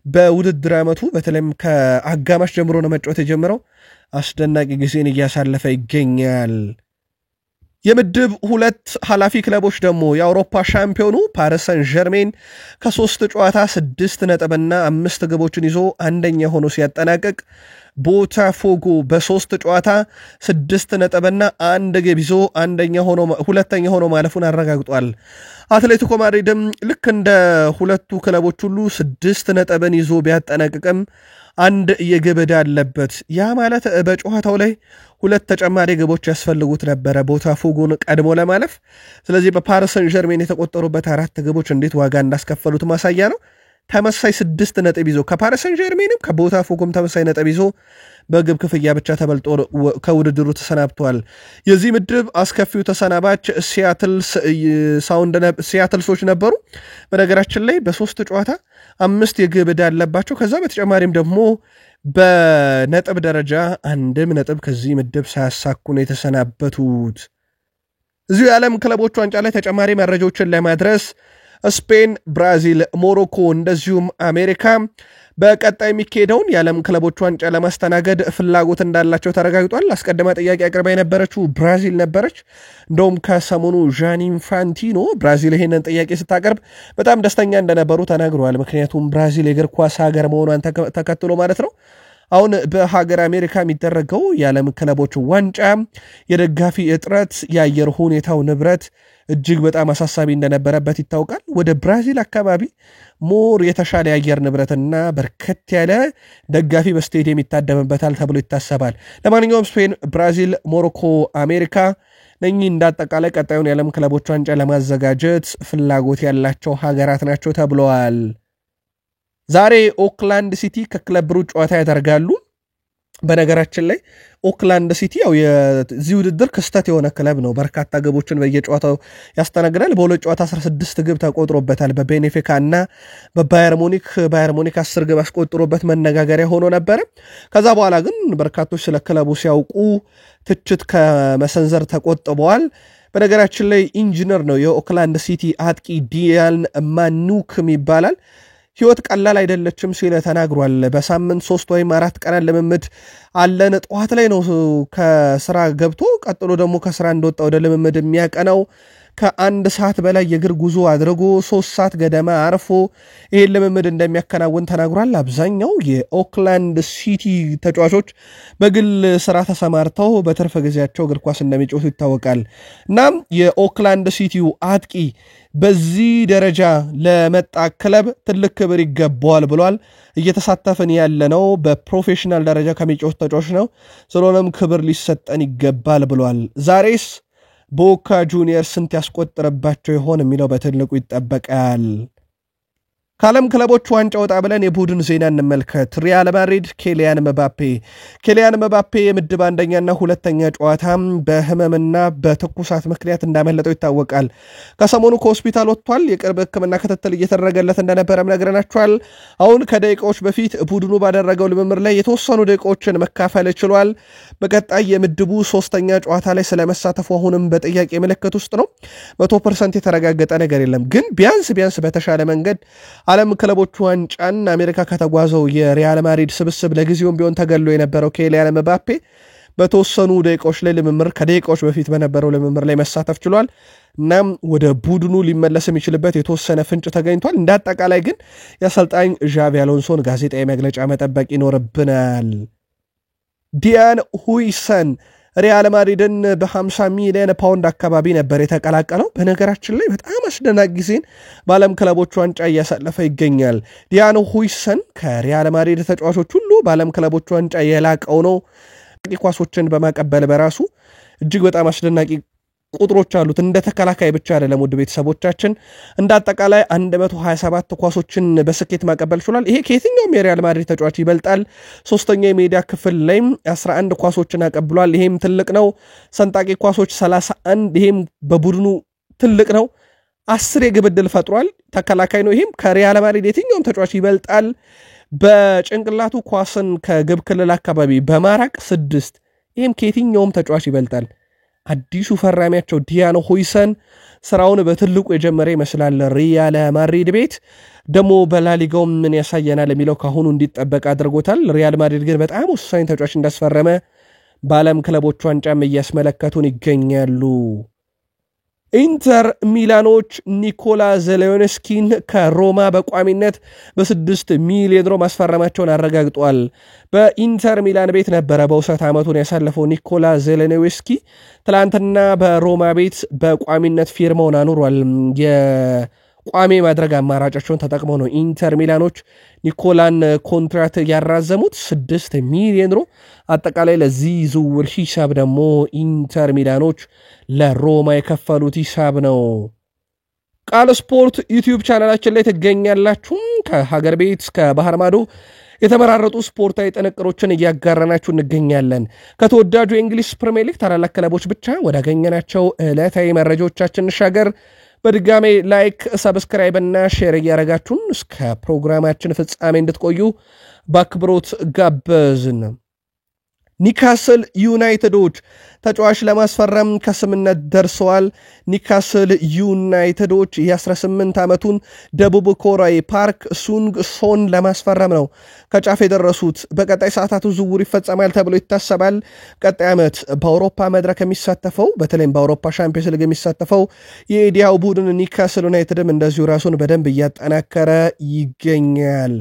በውድድር ዓመቱ በተለይም ከአጋማሽ ጀምሮ ነው መጫወት የጀመረው። አስደናቂ ጊዜን እያሳለፈ ይገኛል። የምድብ 2 ኃላፊ ክለቦች ደግሞ የአውሮፓ ሻምፒዮኑ ፓሪስ ሰን ዠርሜን ከ3 ጨዋታ 6 ነጥብና 5 ግቦችን ይዞ አንደኛ ሆኖ ሲያጠናቅቅ ቦታፎጎ በ3 ጨዋታ 6 ነጥብና 1 ግብ ይዞ ሁለተኛ ሆኖ ማለፉን አረጋግጧል። አትሌቲኮ ማድሪድም ልክ እንደ ሁለቱ ክለቦች ሁሉ 6 ነጥብን ይዞ ቢያጠናቅቅም 1 የግብ ዕዳ አለበት። ያ ማለት በጨዋታው ላይ 2 ተጨማሪ ግቦች ያስፈልጉት ነበረ ቦታፎጎን ቀድሞ ለማለፍ። ስለዚህ በፓሪስ ሰን ዠርሜን የተቆጠሩበት 4 ግቦች እንዴት ዋጋ እንዳስከፈሉት ማሳያ ነው። ተመሳሳይ 6 ነጥብ ይዞ ከፓሪስ ሰን ዠርሜንም ከቦታፎጎም ተመሳሳይ ነጥብ ይዞ በግብ ክፍያ ብቻ ተበልጦ ከውድድሩ ተሰናብቷል። የዚህ ምድብ አስከፊው ተሰናባች ሲያትልሶች ነበሩ። በነገራችን ላይ በ3 ጨዋታ 5 የግብ ዕዳ አለባቸው። ከዛ በተጨማሪም ደግሞ በነጥብ ደረጃ 1 ነጥብ ከዚህ ምድብ ሳያሳኩ ነው የተሰናበቱት። እዚሁ የዓለም ክለቦች ዋንጫ ላይ ተጨማሪ መረጃዎችን ለማድረስ ስፔን፣ ብራዚል፣ ሞሮኮ እንደዚሁም አሜሪካ በቀጣይ የሚካሄደውን የዓለም ክለቦች ዋንጫ ለማስተናገድ ፍላጎት እንዳላቸው ተረጋግጧል። አስቀድማ ጥያቄ አቅርባ የነበረችው ብራዚል ነበረች። እንደውም ከሰሞኑ ዣኒ ኢንፋንቲኖ ብራዚል ይሄንን ጥያቄ ስታቀርብ በጣም ደስተኛ እንደነበሩ ተናግረዋል። ምክንያቱም ብራዚል የእግር ኳስ ሀገር መሆኗን ተከትሎ ማለት ነው። አሁን በሀገር አሜሪካ የሚደረገው የዓለም ክለቦች ዋንጫ የደጋፊ እጥረት፣ የአየር ሁኔታው ንብረት እጅግ በጣም አሳሳቢ እንደነበረበት ይታወቃል። ወደ ብራዚል አካባቢ ሞር የተሻለ የአየር ንብረትና በርከት ያለ ደጋፊ በስቴዲየም ይታደምበታል ተብሎ ይታሰባል። ለማንኛውም ስፔን፣ ብራዚል፣ ሞሮኮ፣ አሜሪካ ነኚህ እንዳጠቃላይ ቀጣዩን የዓለም ክለቦች ዋንጫ ለማዘጋጀት ፍላጎት ያላቸው ሀገራት ናቸው ተብለዋል። ዛሬ ኦክላንድ ሲቲ ከክለብ ብሩጅ ጨዋታ ያደርጋሉ። በነገራችን ላይ ኦክላንድ ሲቲ ያው የዚህ ውድድር ክስተት የሆነ ክለብ ነው። በርካታ ግቦችን በየጨዋታው ያስተናግዳል። በሁለት ጨዋታ 16 ግብ ተቆጥሮበታል። በቤኔፊካ እና በባየር ሙኒክ 10 ግብ አስቆጥሮበት መነጋገሪያ ሆኖ ነበረ። ከዛ በኋላ ግን በርካቶች ስለ ክለቡ ሲያውቁ ትችት ከመሰንዘር ተቆጥበዋል። በነገራችን ላይ ኢንጂነር ነው የኦክላንድ ሲቲ አጥቂ ዲያን ማኑክም ይባላል። ህይወት ቀላል አይደለችም ሲል ተናግሯል። በሳምንት 3 ወይም 4 ቀናት ልምምድ አለን። ጠዋት ላይ ነው ከስራ ገብቶ ቀጥሎ ደግሞ ከስራ እንደወጣ ወደ ልምምድ የሚያቀናው። ከአንድ ሰዓት በላይ የእግር ጉዞ አድርጎ 3 ሰዓት ገደማ አርፎ ይሄን ልምምድ እንደሚያከናውን ተናግሯል። አብዛኛው የኦክላንድ ሲቲ ተጫዋቾች በግል ስራ ተሰማርተው በትርፍ ጊዜያቸው እግር ኳስ እንደሚጫወቱ ይታወቃል። እናም የኦክላንድ ሲቲው አጥቂ በዚህ ደረጃ ለመጣ ክለብ ትልቅ ክብር ይገባዋል ብሏል። እየተሳተፈን ያለነው በፕሮፌሽናል ደረጃ ከሚጫወቱ ተጫዋቾች ነው፣ ስለሆነም ክብር ሊሰጠን ይገባል ብሏል። ዛሬስ ቦካ ጁኒየር ስንት ያስቆጥረባቸው ይሆን የሚለው በትልቁ ይጠበቃል። ከዓለም ክለቦች ዋንጫ ወጣ ብለን የቡድን ዜና እንመልከት። ሪያል ማድሪድ ኬሊያን መባፔ የምድብ አንደኛና ሁለተኛ ጨዋታ በህመምና በትኩሳት ምክንያት እንዳመለጠው ይታወቃል። ከሰሞኑ ከሆስፒታል ወጥቷል። የቅርብ ሕክምና ክትትል እየተደረገለት እንደነበረም ነግረናችኋል። አሁን ከደቂቃዎች በፊት ቡድኑ ባደረገው ልምምድ ላይ የተወሰኑ ደቂቃዎችን መካፈል ችሏል። በቀጣይ የምድቡ 3ኛ ጨዋታ ላይ ስለመሳተፉ አሁንም በጥያቄ ምልክት ውስጥ ነው። 100% የተረጋገጠ ነገር የለም። ግን ቢያንስ በተሻለ መንገድ ዓለም ክለቦች ዋንጫን አሜሪካ ከተጓዘው የሪያል ማድሪድ ስብስብ ለጊዜውም ቢሆን ተገሎ የነበረው ኬሊያን መባፔ በተወሰኑ ደቂቃዎች ላይ ከደቂቃዎች በፊት በነበረው ልምምድ ላይ መሳተፍ ችሏል። እናም ወደ ቡድኑ ሊመለስ የሚችልበት የተወሰነ ፍንጭ ተገኝቷል። እንዳጠቃላይ ግን የአሰልጣኝ ዣቪ አሎንሶን ጋዜጣዊ መግለጫ መጠበቅ ይኖርብናል። ዲያን ሁይሰን ሪያል ማድሪድን በ50 ሚሊዮን ፓውንድ አካባቢ ነበር የተቀላቀለው። በነገራችን ላይ በጣም አስደናቂ ጊዜን በዓለም ክለቦች ዋንጫ እያሳለፈ ይገኛል። ዲያን ሁይሰን ከሪያል ማድሪድ ተጫዋቾች ሁሉ በዓለም ክለቦች ዋንጫ የላቀው ነው። ኳሶችን በማቀበል በራሱ እጅግ በጣም አስደናቂ ቁጥሮች አሉት። እንደ ተከላካይ ብቻ አይደለም። ውድ ቤተሰቦቻችን እንደ አጠቃላይ 127 ኳሶችን በስኬት ማቀበል ችሏል። ይሄ ከየትኛውም የሪያል ማድሪድ ተጫዋች ይበልጣል። 3ኛው የሜዳ ክፍል ላይም 11 ኳሶችን አቀብሏል። ይሄም ትልቅ ነው። ሰንጣቂ ኳሶች 31፣ ይሄም በቡድኑ ትልቅ ነው። 10 የግብ ዕድል ፈጥሯል። ተከላካይ ነው። ይሄም ከሪያል ማድሪድ የትኛውም ተጫዋች ይበልጣል። በጭንቅላቱ ኳስን ከግብ ክልል አካባቢ በማራቅ 6፣ ይሄም ከየትኛውም ተጫዋች ይበልጣል። አዲሱ ፈራሚያቸው ዲያን ሁይሰን ስራውን በትልቁ የጀመረ ይመስላል። ሪያል ማድሪድ ቤት ደግሞ በላሊጋው ምን ያሳየናል የሚለው ካሁኑ እንዲጠበቅ አድርጎታል። ሪያል ማድሪድ ግን በጣም ወሳኝ ተጫዋች እንዳስፈረመ በዓለም ክለቦች ዋንጫም እያስመለከቱን ይገኛሉ። ኢንተር ሚላኖች ኒኮላ ዜሌንስኪን ከሮማ በቋሚነት በ6 ሚሊዮን ዩሮ ማስፈረማቸውን አረጋግጧል። በኢንተር ሚላን ቤት ነበረ በውሰት ዓመቱን ያሳለፈው ኒኮላ ዜሌንስኪ ትላንትና በሮማ ቤት በቋሚነት ፊርማውን አኑሯል። የቋሚ ማድረግ አማራጫቸውን ተጠቅመው ነው ኢንተር ሚላኖች ኒኮላን ኮንትራት ያራዘሙት 6 ሚሊዮን ዩሮ። አጠቃላይ ለዚህ ዝውውር ሂሳብ ደግሞ ኢንተር ሚላኖች ለሮማ የከፈሉት ሂሳብ ነው። ቃል ስፖርት ዩቲዩብ ቻናላችን ላይ ትገኛላችሁ። ከሀገር ቤት እስከ ባህር ማዶ የተመራረጡ ስፖርታዊ ጥንቅሮችን እያጋራናችሁ እንገኛለን። ከተወዳጁ የእንግሊዝ ፕሪሚየር ሊግ ታላላቅ ክለቦች ብቻ ወዳገኘናቸው ዕለታዊ መረጃዎቻችን እንሻገር። በድጋሜ ላይክ፣ ሰብስክራይብ እና ሼር እያረጋችሁን እስከ ፕሮግራማችን ፍጻሜ እንድትቆዩ በአክብሮት ጋበዝን። ኒካስል ዩናይትዶች ተጫዋች ለማስፈረም ከስምነት ደርሰዋል። ኒካስል ዩናይትዶች የ18 ዓመቱን ደቡብ ኮሪያዊ ፓርክ ሱንግ ሶን ለማስፈረም ነው ከጫፍ የደረሱት። በቀጣይ ሰዓታቱ ዝውውር ይፈጸማል ተብሎ ይታሰባል። ቀጣይ ዓመት በአውሮፓ መድረክ የሚሳተፈው በተለይም በአውሮፓ ሻምፒዮንስ ሊግ የሚሳተፈው የኤዲያው ቡድን ኒካስል ዩናይትድም እንደዚሁ ራሱን በደንብ እያጠናከረ ይገኛል።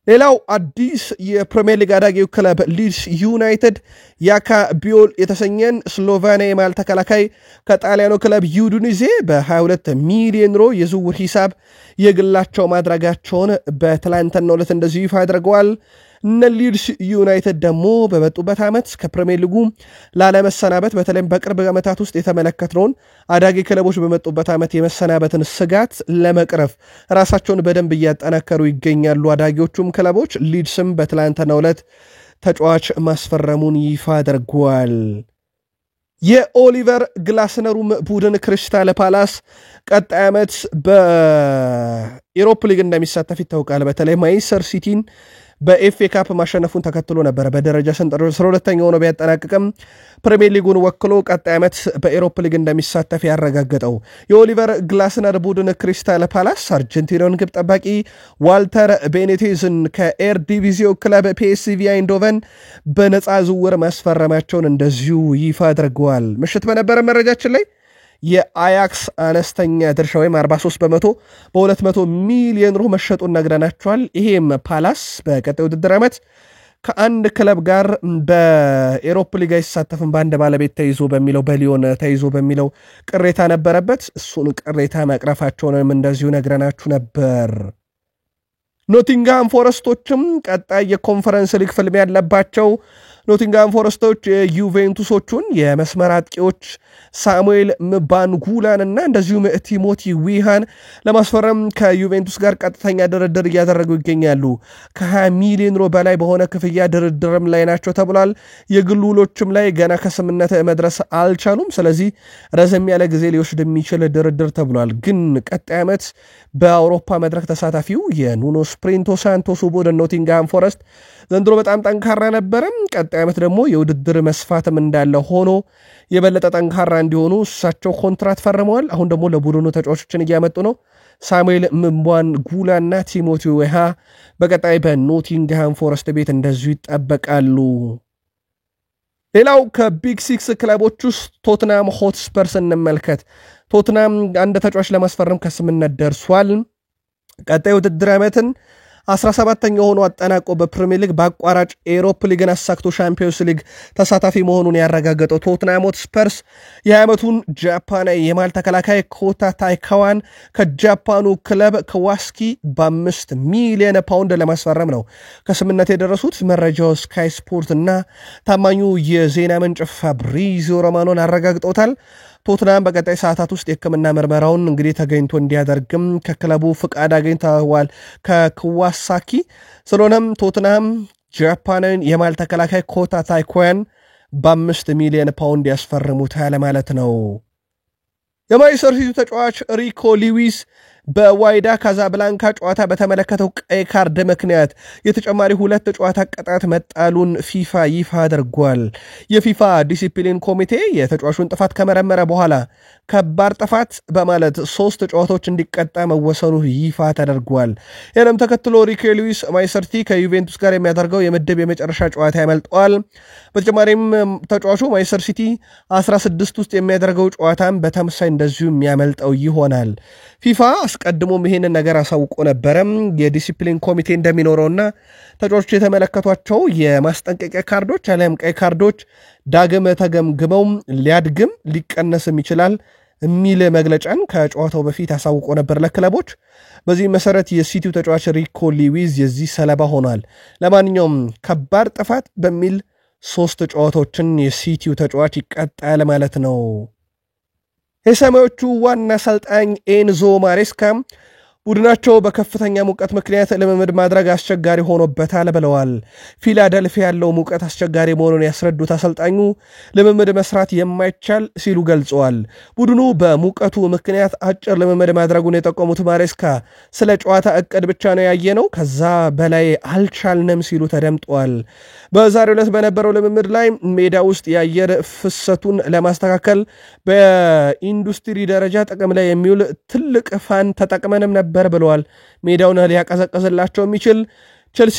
ሌላው አዲስ የፕሪሚየር ሊግ አዳጊው ክለብ ሊድስ ዩናይትድ ያካ ቢዮል የተሰኘን ስሎቬኒያ የማል ተከላካይ ከጣሊያኑ ክለብ ዩዲኒዜ በ22 ሚሊዮን ዩሮ የዝውውር ሂሳብ የግላቸው ማድረጋቸውን በትላንትናው ዕለት እንደዚሁ ይፋ አድርገዋል። እነ ሊድስ ዩናይትድ ደግሞ በመጡበት ዓመት ከፕሪሚየር ሊጉ ላለመሰናበት በተለይም በቅርብ ዓመታት ውስጥ የተመለከትነውን አዳጊ ክለቦች በመጡበት ዓመት የመሰናበትን ስጋት ለመቅረፍ ራሳቸውን በደንብ እያጠናከሩ ይገኛሉ። አዳጊዎቹም ክለቦች ሊድስም በትላንትናው ዕለት ተጫዋች ማስፈረሙን ይፋ አድርጓል። የኦሊቨር ግላስነሩም ቡድን ክሪስታል ፓላስ ቀጣይ ዓመት በኢሮፕ ሊግ እንደሚሳተፍ ይታወቃል። በተለይ ማንቸስተር ሲቲን በኤፍኤ ካፕ ማሸነፉን ተከትሎ ነበር በደረጃ ሰንጠረዡ 12ኛ ሆኖ ቢያጠናቅቅም ፕሪሚየር ሊጉን ወክሎ ቀጣይ ዓመት በኢሮፕ ሊግ እንደሚሳተፍ ያረጋገጠው የኦሊቨር ግላስነር ቡድን ክሪስታል ፓላስ አርጀንቲናውን ግብ ጠባቂ ዋልተር ቤኔቴዝን ከኤርዲቪዚዮ ክለብ ፒኤስቪ አይንዶቨን በነፃ ዝውውር ማስፈረማቸውን እንደዚሁ ይፋ አድርገዋል። ምሽት በነበረ መረጃችን ላይ የአያክስ አነስተኛ ድርሻ ወይም 43% በ200 ሚሊዮን ዩሮ መሸጡን ነግረናቸዋል። ይሄም ፓላስ በቀጣይ ውድድር ዓመት ከአንድ ክለብ ጋር በኤሮፕ ሊግ አይሳተፍም በአንድ ባለቤት ተይዞ በሚለው በሊዮን ተይዞ በሚለው ቅሬታ ነበረበት። እሱን ቅሬታ መቅረፋቸውንም እንደዚሁ ነግረናችሁ ነበር። ኖቲንግሃም ፎረስቶችም ቀጣይ የኮንፈረንስ ሊግ ፍልሚያ ያለባቸው ኖቲንግሃም ፎረስቶች የዩቬንቱሶቹን የመስመር አጥቂዎች ሳሙኤል ምባንጉላን እና እንደዚሁም ቲሞቲ ዊሃን ለማስፈረም ከዩቬንቱስ ጋር ቀጥተኛ ድርድር እያደረጉ ይገኛሉ። ከ20 ሚሊዮን ዩሮ በላይ በሆነ ክፍያ ድርድርም ላይ ናቸው ተብሏል። የግል ውሎችም ላይ ገና ከስምነት መድረስ አልቻሉም። ስለዚህ ረዘም ያለ ጊዜ ሊወስድ የሚችል ድርድር ተብሏል። ግን ቀጣይ ዓመት በአውሮፓ መድረክ ተሳታፊው የኑኖ ስፕሪንቶ ሳንቶስ ቡድን ኖቲንግሃም ፎረስት ዘንድሮ በጣም ጠንካራ ነበረም። ቀጣይ ዓመት ደግሞ የውድድር መስፋትም እንዳለ ሆኖ የበለጠ ጠንካራ እንዲሆኑ እሳቸው ኮንትራት ፈርመዋል። አሁን ደግሞ ለቡድኑ ተጫዋቾችን እያመጡ ነው። ሳሙኤል ምባንጉላና ቲሞቲ ዌሃ በቀጣይ በኖቲንግሃም ፎረስት ቤት እንደዚሁ ይጠበቃሉ። ሌላው ከቢግ ሲክስ ክለቦች ውስጥ ቶትናም ሆትስፐርስ እንመልከት። ቶትናም አንድ ተጫዋች ለማስፈረም ከስምነት ደርሷል። ቀጣይ ውድድር ዓመትን 17ኛ ሆኖ አጠናቆ በፕሪሚየር ሊግ በአቋራጭ ኤሮፕ ሊግን አሳክቶ ሻምፒዮንስ ሊግ ተሳታፊ መሆኑን ያረጋገጠው ቶትናም ሆትስፐርስ የ20 ጃፓናዊ የማል ተከላካይ ኮታ ታይካዋን ከጃፓኑ ክለብ ከዋስኪ በ5 ሚሊዮን ፓውንድ ለማስፈረም ነው ከስምነት የደረሱት። መረጃው ስካይ ስፖርት እና ታማኙ የዜና ምንጭ ፋብሪዚዮ ሮማኖን አረጋግጠውታል። ቶትናም በቀጣይ ሰዓታት ውስጥ የሕክምና ምርመራውን እንግዲህ ተገኝቶ እንዲያደርግም ከክለቡ ፍቃድ አግኝተዋል ከክዋሳኪ። ስለሆነም ቶትናም ጃፓናዊን የማል ተከላካይ ኮታ ታይኮያን በ5 ሚሊዮን ፓውንድ ያስፈርሙታል ማለት ነው። የማንቸስተር ሲቲ ተጫዋች ሪኮ ሊዊስ በዋይዳ ካዛብላንካ ጨዋታ በተመለከተው ቀይ ካርድ ምክንያት የተጨማሪ 2 ጨዋታ ቅጣት መጣሉን ፊፋ ይፋ አድርጓል። የፊፋ ዲሲፕሊን ኮሚቴ የተጫዋቹን ጥፋት ከመረመረ በኋላ ከባድ ጥፋት በማለት 3 ጨዋታዎች እንዲቀጣ መወሰኑ ይፋ ተደርጓል። ያንም ተከትሎ ሪኮ ሊዊስ ማንቸስተር ሲቲ ከዩቬንቱስ ጋር የሚያደርገው የምድብ የመጨረሻ ጨዋታ ያመልጠዋል። በተጨማሪም ተጫዋቹ ማንቸስተር ሲቲ 16 ውስጥ የሚያደርገው ጨዋታም በተመሳሳይ እንደዚሁ የሚያመልጠው ይሆናል። ፊፋ አስቀድሞም ይሄንን ነገር አሳውቆ ነበረም የዲሲፕሊን ኮሚቴ እንደሚኖረውና ተጫዋቾች የተመለከቷቸው የማስጠንቀቂያ ካርዶች አለም ቀይ ካርዶች ዳግም ተገምግመው ሊያድግም ሊቀነስም ይችላል የሚል መግለጫን ከጨዋታው በፊት አሳውቆ ነበር ለክለቦች። በዚህ መሰረት የሲቲው ተጫዋች ሪኮ ሊዊስ የዚህ ሰለባ ሆኗል። ለማንኛውም ከባድ ጥፋት በሚል 3 ጨዋታዎችን የሲቲው ተጫዋች ይቀጣል ማለት ነው። የሰማዮቹ ዋና አሰልጣኝ ኤንዞ ማሬስካ ቡድናቸው በከፍተኛ ሙቀት ምክንያት ለመመድ ማድረግ አስቸጋሪ ሆኖበታል ብለዋል። ፊላደልፊያ ያለው ሙቀት አስቸጋሪ መሆኑን ያስረዱት አሰልጣኙ ለመመድ መስራት የማይቻል ሲሉ ገልጸዋል። ቡድኑ በሙቀቱ ምክንያት አጭር ለመመድ ማድረጉን የጠቆሙት ማሬስካ ስለ ጨዋታ እቅድ ብቻ ነው ያየነው፣ ከዛ በላይ አልቻልንም ሲሉ ተደምጠዋል። በዛሬው ዕለት በነበረው ልምምድ ላይ ሜዳ ውስጥ የአየር ፍሰቱን ለማስተካከል በኢንዱስትሪ ደረጃ ጥቅም ላይ የሚውል ትልቅ ፋን ተጠቅመንም ነበር ብለዋል። ሜዳውን ሊያቀዘቅዝላቸው የሚችል ቸልሲ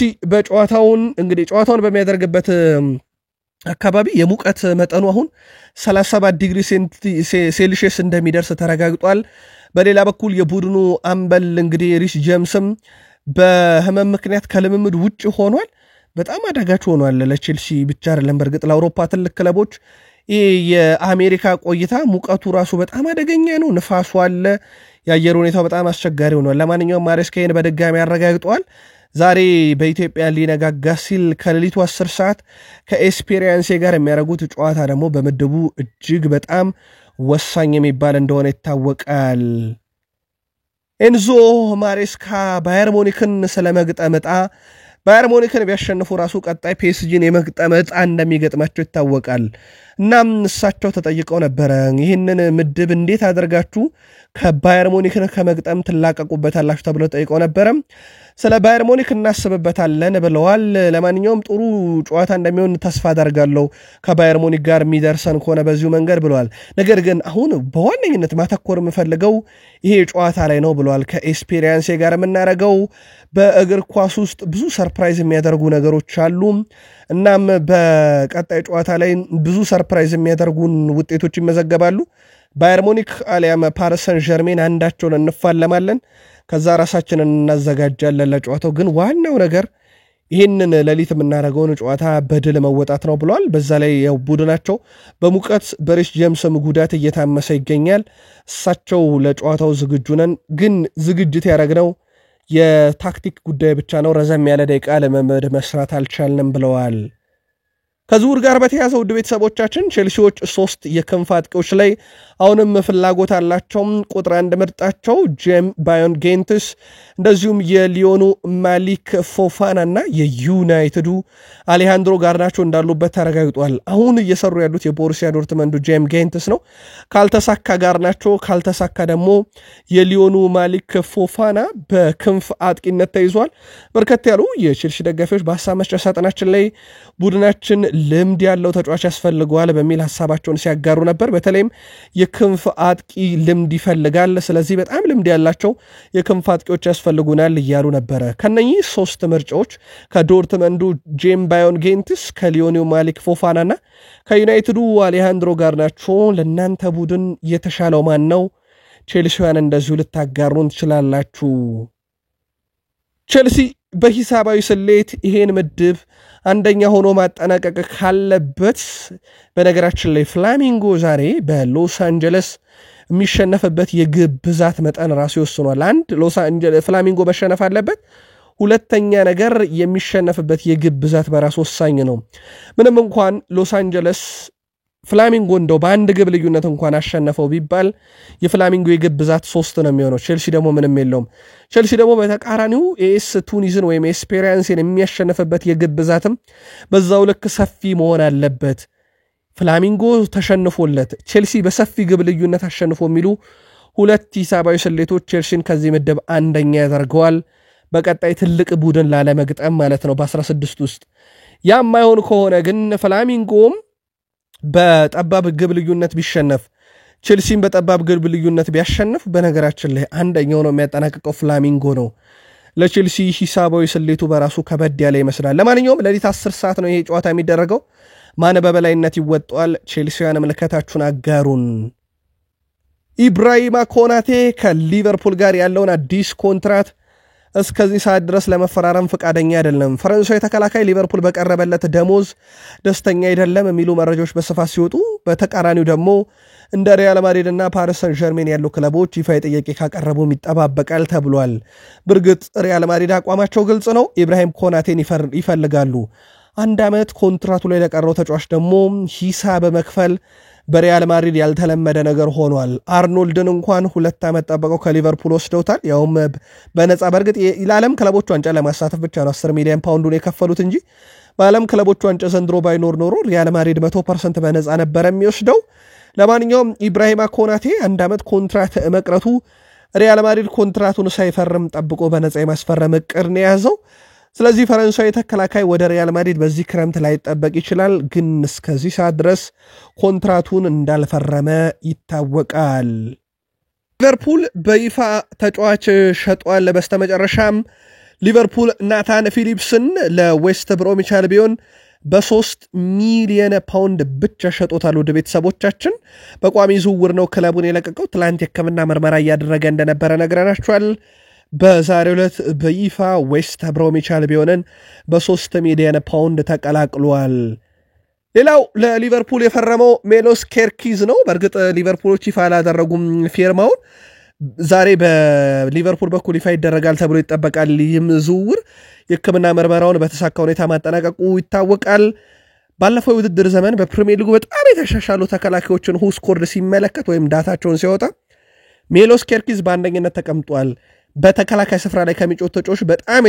ጨዋታውን በሚያደርግበት አካባቢ የሙቀት መጠኑ አሁን 37 ዲግሪ ሴልሺየስ እንደሚደርስ ተረጋግጧል። በሌላ በኩል የቡድኑ አምበል ሪስ ጄምስም በህመም ምክንያት ከልምምድ ውጭ ሆኗል። በጣም አዳጋች ሆኗል ለቸልሲ ብቻ አይደለም፣ በእርግጥ ለአውሮፓ ትልቅ ክለቦች የአሜሪካ ቆይታ ሙቀቱ ራሱ በጣም አደገኛ ነው። ንፋሱ አለ፣ የአየር ሁኔታው በጣም አስቸጋሪ ሆኗል። ለማንኛውም ማሬስካን በድጋሚ ያረጋግጧል። ዛሬ በኢትዮጵያ ሊነጋጋ ሲል ከሌሊቱ 10 ሰዓት ከኤስፔሪያንስ ጋር የሚያደርጉት ጨዋታ ደግሞ በምድቡ እጅግ በጣም ወሳኝ የሚባል እንደሆነ ይታወቃል። ኤንዞ ማሬስካ ባየር ሙኒክን ስለመግጠም ዕጣ ባየር ሙኒክን ቢያሸንፉ ራሱ ቀጣይ ፒኤስጂን የመግጠም ዕጣ እንደሚገጥማቸው ይታወቃል። እናም እሳቸው ተጠይቀው ነበረ ይህንን ምድብ እንዴት አድርጋችሁ ከባየር ሙኒክን ከመግጠም ትላቀቁበታላችሁ ተብለው ጠይቀው ነበረ። ስለ ባየር ሙኒክ እናስብበታለን ብለዋል። ለማንኛውም ጥሩ ጨዋታ እንደሚሆን ተስፋ አደርጋለሁ ከባየር ሙኒክ ጋር የሚደርሰን ከሆነ በዚሁ መንገድ ብለዋል። ነገር ግን አሁን በዋነኝነት ማተኮር የምፈልገው ይሄ ጨዋታ ላይ ነው ብለዋል። ከኤስፔሪያንስ ጋር የምናደርገው በእግር ኳስ ውስጥ ብዙ ሰርፕራይዝ የሚያደርጉ ነገሮች አሉ። እናም በቀጣይ ጨዋታ ላይ ብዙ ሰርፕራይዝ የሚያደርጉን ውጤቶች ይመዘገባሉ። ባየር ሙኒክ አሊያም ፓሪስ ሰን ዠርሜን አንዳቸውን እንፋለማለን፣ ከዛ ራሳችንን እናዘጋጃለን ለጨዋታው። ግን ዋናው ነገር ይህንን ሌሊት የምናደርገውን ጨዋታ በድል መወጣት ነው ብለዋል። በዛ ላይ ቡድናቸው በሙቀት በሪስ ጄምስም ጉዳት እየታመሰ ይገኛል። እሳቸው ለጨዋታው ዝግጁ ነን፣ ግን ዝግጅት ያደረግነው የታክቲክ ጉዳይ ብቻ ነው፣ ረዘም ያለ ደቂቃ ለመመድ መስራት አልቻልንም ብለዋል። ከዝውውር ጋር በተያያዘ ውድ ቤተሰቦቻችን ቼልሲዎች 3 የክንፍ አጥቂዎች ላይ አሁንም ፍላጎት አላቸው። ቁጥር 1 ምርጣቸው ጄም ባዮን ጌንትስ እንደዚሁም የሊዮኑ ማሊክ ፎፋና እና የዩናይትዱ አሌሃንድሮ ጋርናቾ እንዳሉበት ተረጋግጧል። አሁን እየሰሩ ያሉት የቦሩሲያ ዶርትመንዱ ጄም ጌንትስ ነው። ካልተሳካ ጋርናቾ፣ ካልተሳካ ደግሞ የሊዮኑ ማሊክ ፎፋና በክንፍ አጥቂነት ተይዟል። በርከት ያሉ የቼልሲ ደጋፊዎች በሀሳብ መስጫ ሳጥናችን ላይ ቡድናችን ልምድ ያለው ተጫዋች ያስፈልገዋል በሚል ሐሳባቸውን ሲያጋሩ ነበር። በተለይም የክንፍ አጥቂ ልምድ ይፈልጋል፣ ስለዚህ በጣም ልምድ ያላቸው የክንፍ አጥቂዎች ያስፈልጉናል እያሉ ነበረ። ከነኚህ 3 ምርጫዎች ከዶርትመንዱ ጄም ባዮን ጌንትስ፣ ከሊዮኑ ማሊክ ፎፋናና ከዩናይትዱ አሌሃንድሮ ጋርናቾ ለእናንተ ቡድን የተሻለው ማን ነው? ቼልሲያን እንደዚሁ ልታጋሩን ትችላላችሁ። ቼልሲ በሂሳባዊ ስሌት ይሄን ምድብ አንደኛ ሆኖ ማጠናቀቅ ካለበት፣ በነገራችን ላይ ፍላሚንጎ ዛሬ በሎስ አንጀለስ የሚሸነፍበት የግብ ብዛት መጠን ራሱ ይወስኗል። ፍላሚንጎ መሸነፍ አለበት። ሁለተኛ ነገር የሚሸነፍበት የግብ ብዛት በራሱ ወሳኝ ነው። ምንም እንኳን ሎስ አንጀለስ ፍላሚንጎ እንደው በአንድ ግብ ልዩነት እንኳን አሸነፈው ቢባል የፍላሚንጎ የግብ ብዛት 3 ነው የሚሆነው። ቼልሲ ደግሞ ምንም የለውም። ቼልሲ ደግሞ በተቃራኒው ኤስ ቱኒዝን ወይም ኤስፔሪያንስን የሚያሸንፍበት የግብ ብዛትም በዛው ልክ ሰፊ መሆን አለበት። ፍላሚንጎ ተሸንፎለት ቼልሲ በሰፊ ግብ ልዩነት አሸንፎ የሚሉ 2 ሂሳባዊ ስሌቶች ቼልሲን ከዚህ ምድብ አንደኛ ያደርገዋል። በቀጣይ ትልቅ ቡድን ላለመግጠም ማለት ነው በ16 ውስጥ። ያም ማይሆን ከሆነ ግን ፍላሚንጎም በጠባብ ግብ ልዩነት ቢሸነፍ፣ ቼልሲን በጠባብ ግብ ልዩነት ቢያሸንፍ፣ በነገራችን ላይ አንደኛው ነው የሚያጠናቅቀው ፍላሚንጎ ነው። ለቼልሲ ሂሳባዊ ስሌቱ በራሱ ከበድ ያለ ይመስላል። ለማንኛውም ሌሊት 10 ሰዓት ነው ይሄ ጨዋታ የሚደረገው። ማን በበላይነት ይወጣል? ቼልሲያን ምልከታችሁን አጋሩን። ኢብራሂማ ኮናቴ ከሊቨርፑል ጋር ያለውን አዲስ ኮንትራት እስከዚህ ሰዓት ድረስ ለመፈራረም ፈቃደኛ አይደለም። ፈረንሳዊ ተከላካይ ሊቨርፑል በቀረበለት ደሞዝ ደስተኛ አይደለም የሚሉ መረጃዎች በስፋት ሲወጡ፣ በተቃራኒው ደግሞ እንደ ሪያል ማድሪድ እና ፓሪስ ሰን ዠርሜን ያሉ ክለቦች ይፋዊ ጥያቄ ካቀረቡ ይጠባበቃል ተብሏል። በእርግጥ ሪያል ማድሪድ አቋማቸው ግልጽ ነው። ኢብራሂም ኮናቴን ይፈልጋሉ። 1 ዓመት ኮንትራቱ ላይ ለቀረው ተጫዋች ደግሞ ሂሳብ በመክፈል በሪያል ማድሪድ ያልተለመደ ነገር ሆኗል አርኖልድን እንኳን 2 ዓመት ጠብቀው ከሊቨርፑል ወስደውታል ያውም በነፃ በርግጥ የዓለም ክለቦች ዋንጫ ለማሳተፍ ብቻ ነው 10 ሚሊዮን ፓውንዱን የከፈሉት እንጂ በዓለም ክለቦች ዋንጫ ዘንድሮ ባይኖር ኖሮ ሪያል ማድሪድ 100% በነፃ ነበር የሚወስደው ለማንኛውም ኢብራሂማ ኮናቴ 1 ዓመት ኮንትራት መቅረቱ ሪያል ማድሪድ ኮንትራቱን ሳይፈርም ጠብቆ በነፃ የማስፈረም እቅድ ነው ያዘው ስለዚህ ፈረንሳዊ ተከላካይ ወደ ሪያል ማድሪድ በዚህ ክረምት ላይ ተጠበቅ ይችላል ግን እስከዚህ ሰዓት ድረስ ኮንትራቱን እንዳልፈረመ ይታወቃል ሊቨርፑል በይፋ ተጫዋች ሸጧል በስተመጨረሻም ሊቨርፑል ናታን ፊሊፕስን ለዌስት ብሮሚች አልቢዮን በ3 ሚሊዮን ፓውንድ ብቻ ሸጦታል ወደ ቤተሰቦቻችን በቋሚ ዝውውር ነው ክለቡን የለቀቀው ትላንት የሕክምና ምርመራ ያደረገ እንደነበረ ነግረናችኋል በዛሬው ዕለት በይፋ ዌስት ብሮሚች አልቢዮንን በ3 ሚሊዮን ፓውንድ ተቀላቅሏል ሌላው ለሊቨርፑል የፈረመው ሜሎስ ኬርኪዝ ነው በእርግጥ ሊቨርፑሎች ይፋ አላደረጉም ፊርማውን ዛሬ በሊቨርፑል በኩል ይፋ ይደረጋል ተብሎ ይጠበቃል ይህም ዝውውር የሕክምና ምርመራውን በተሳካ ሁኔታ ማጠናቀቁ ይታወቃል ባለፈው ውድድር ዘመን በፕሪሚየር ሊጉ በጣም የተሻሻሉ ተከላካዮችን ሁስኮርድ ሲመለከት ወይም ዳታቸውን ሲያወጣ ሜሎስ ኬርኪዝ በአንደኝነት ተቀምጧል በተከላካይ ስፍራ ላይ ከሚጫወቱ ተጫዋቾች በጣም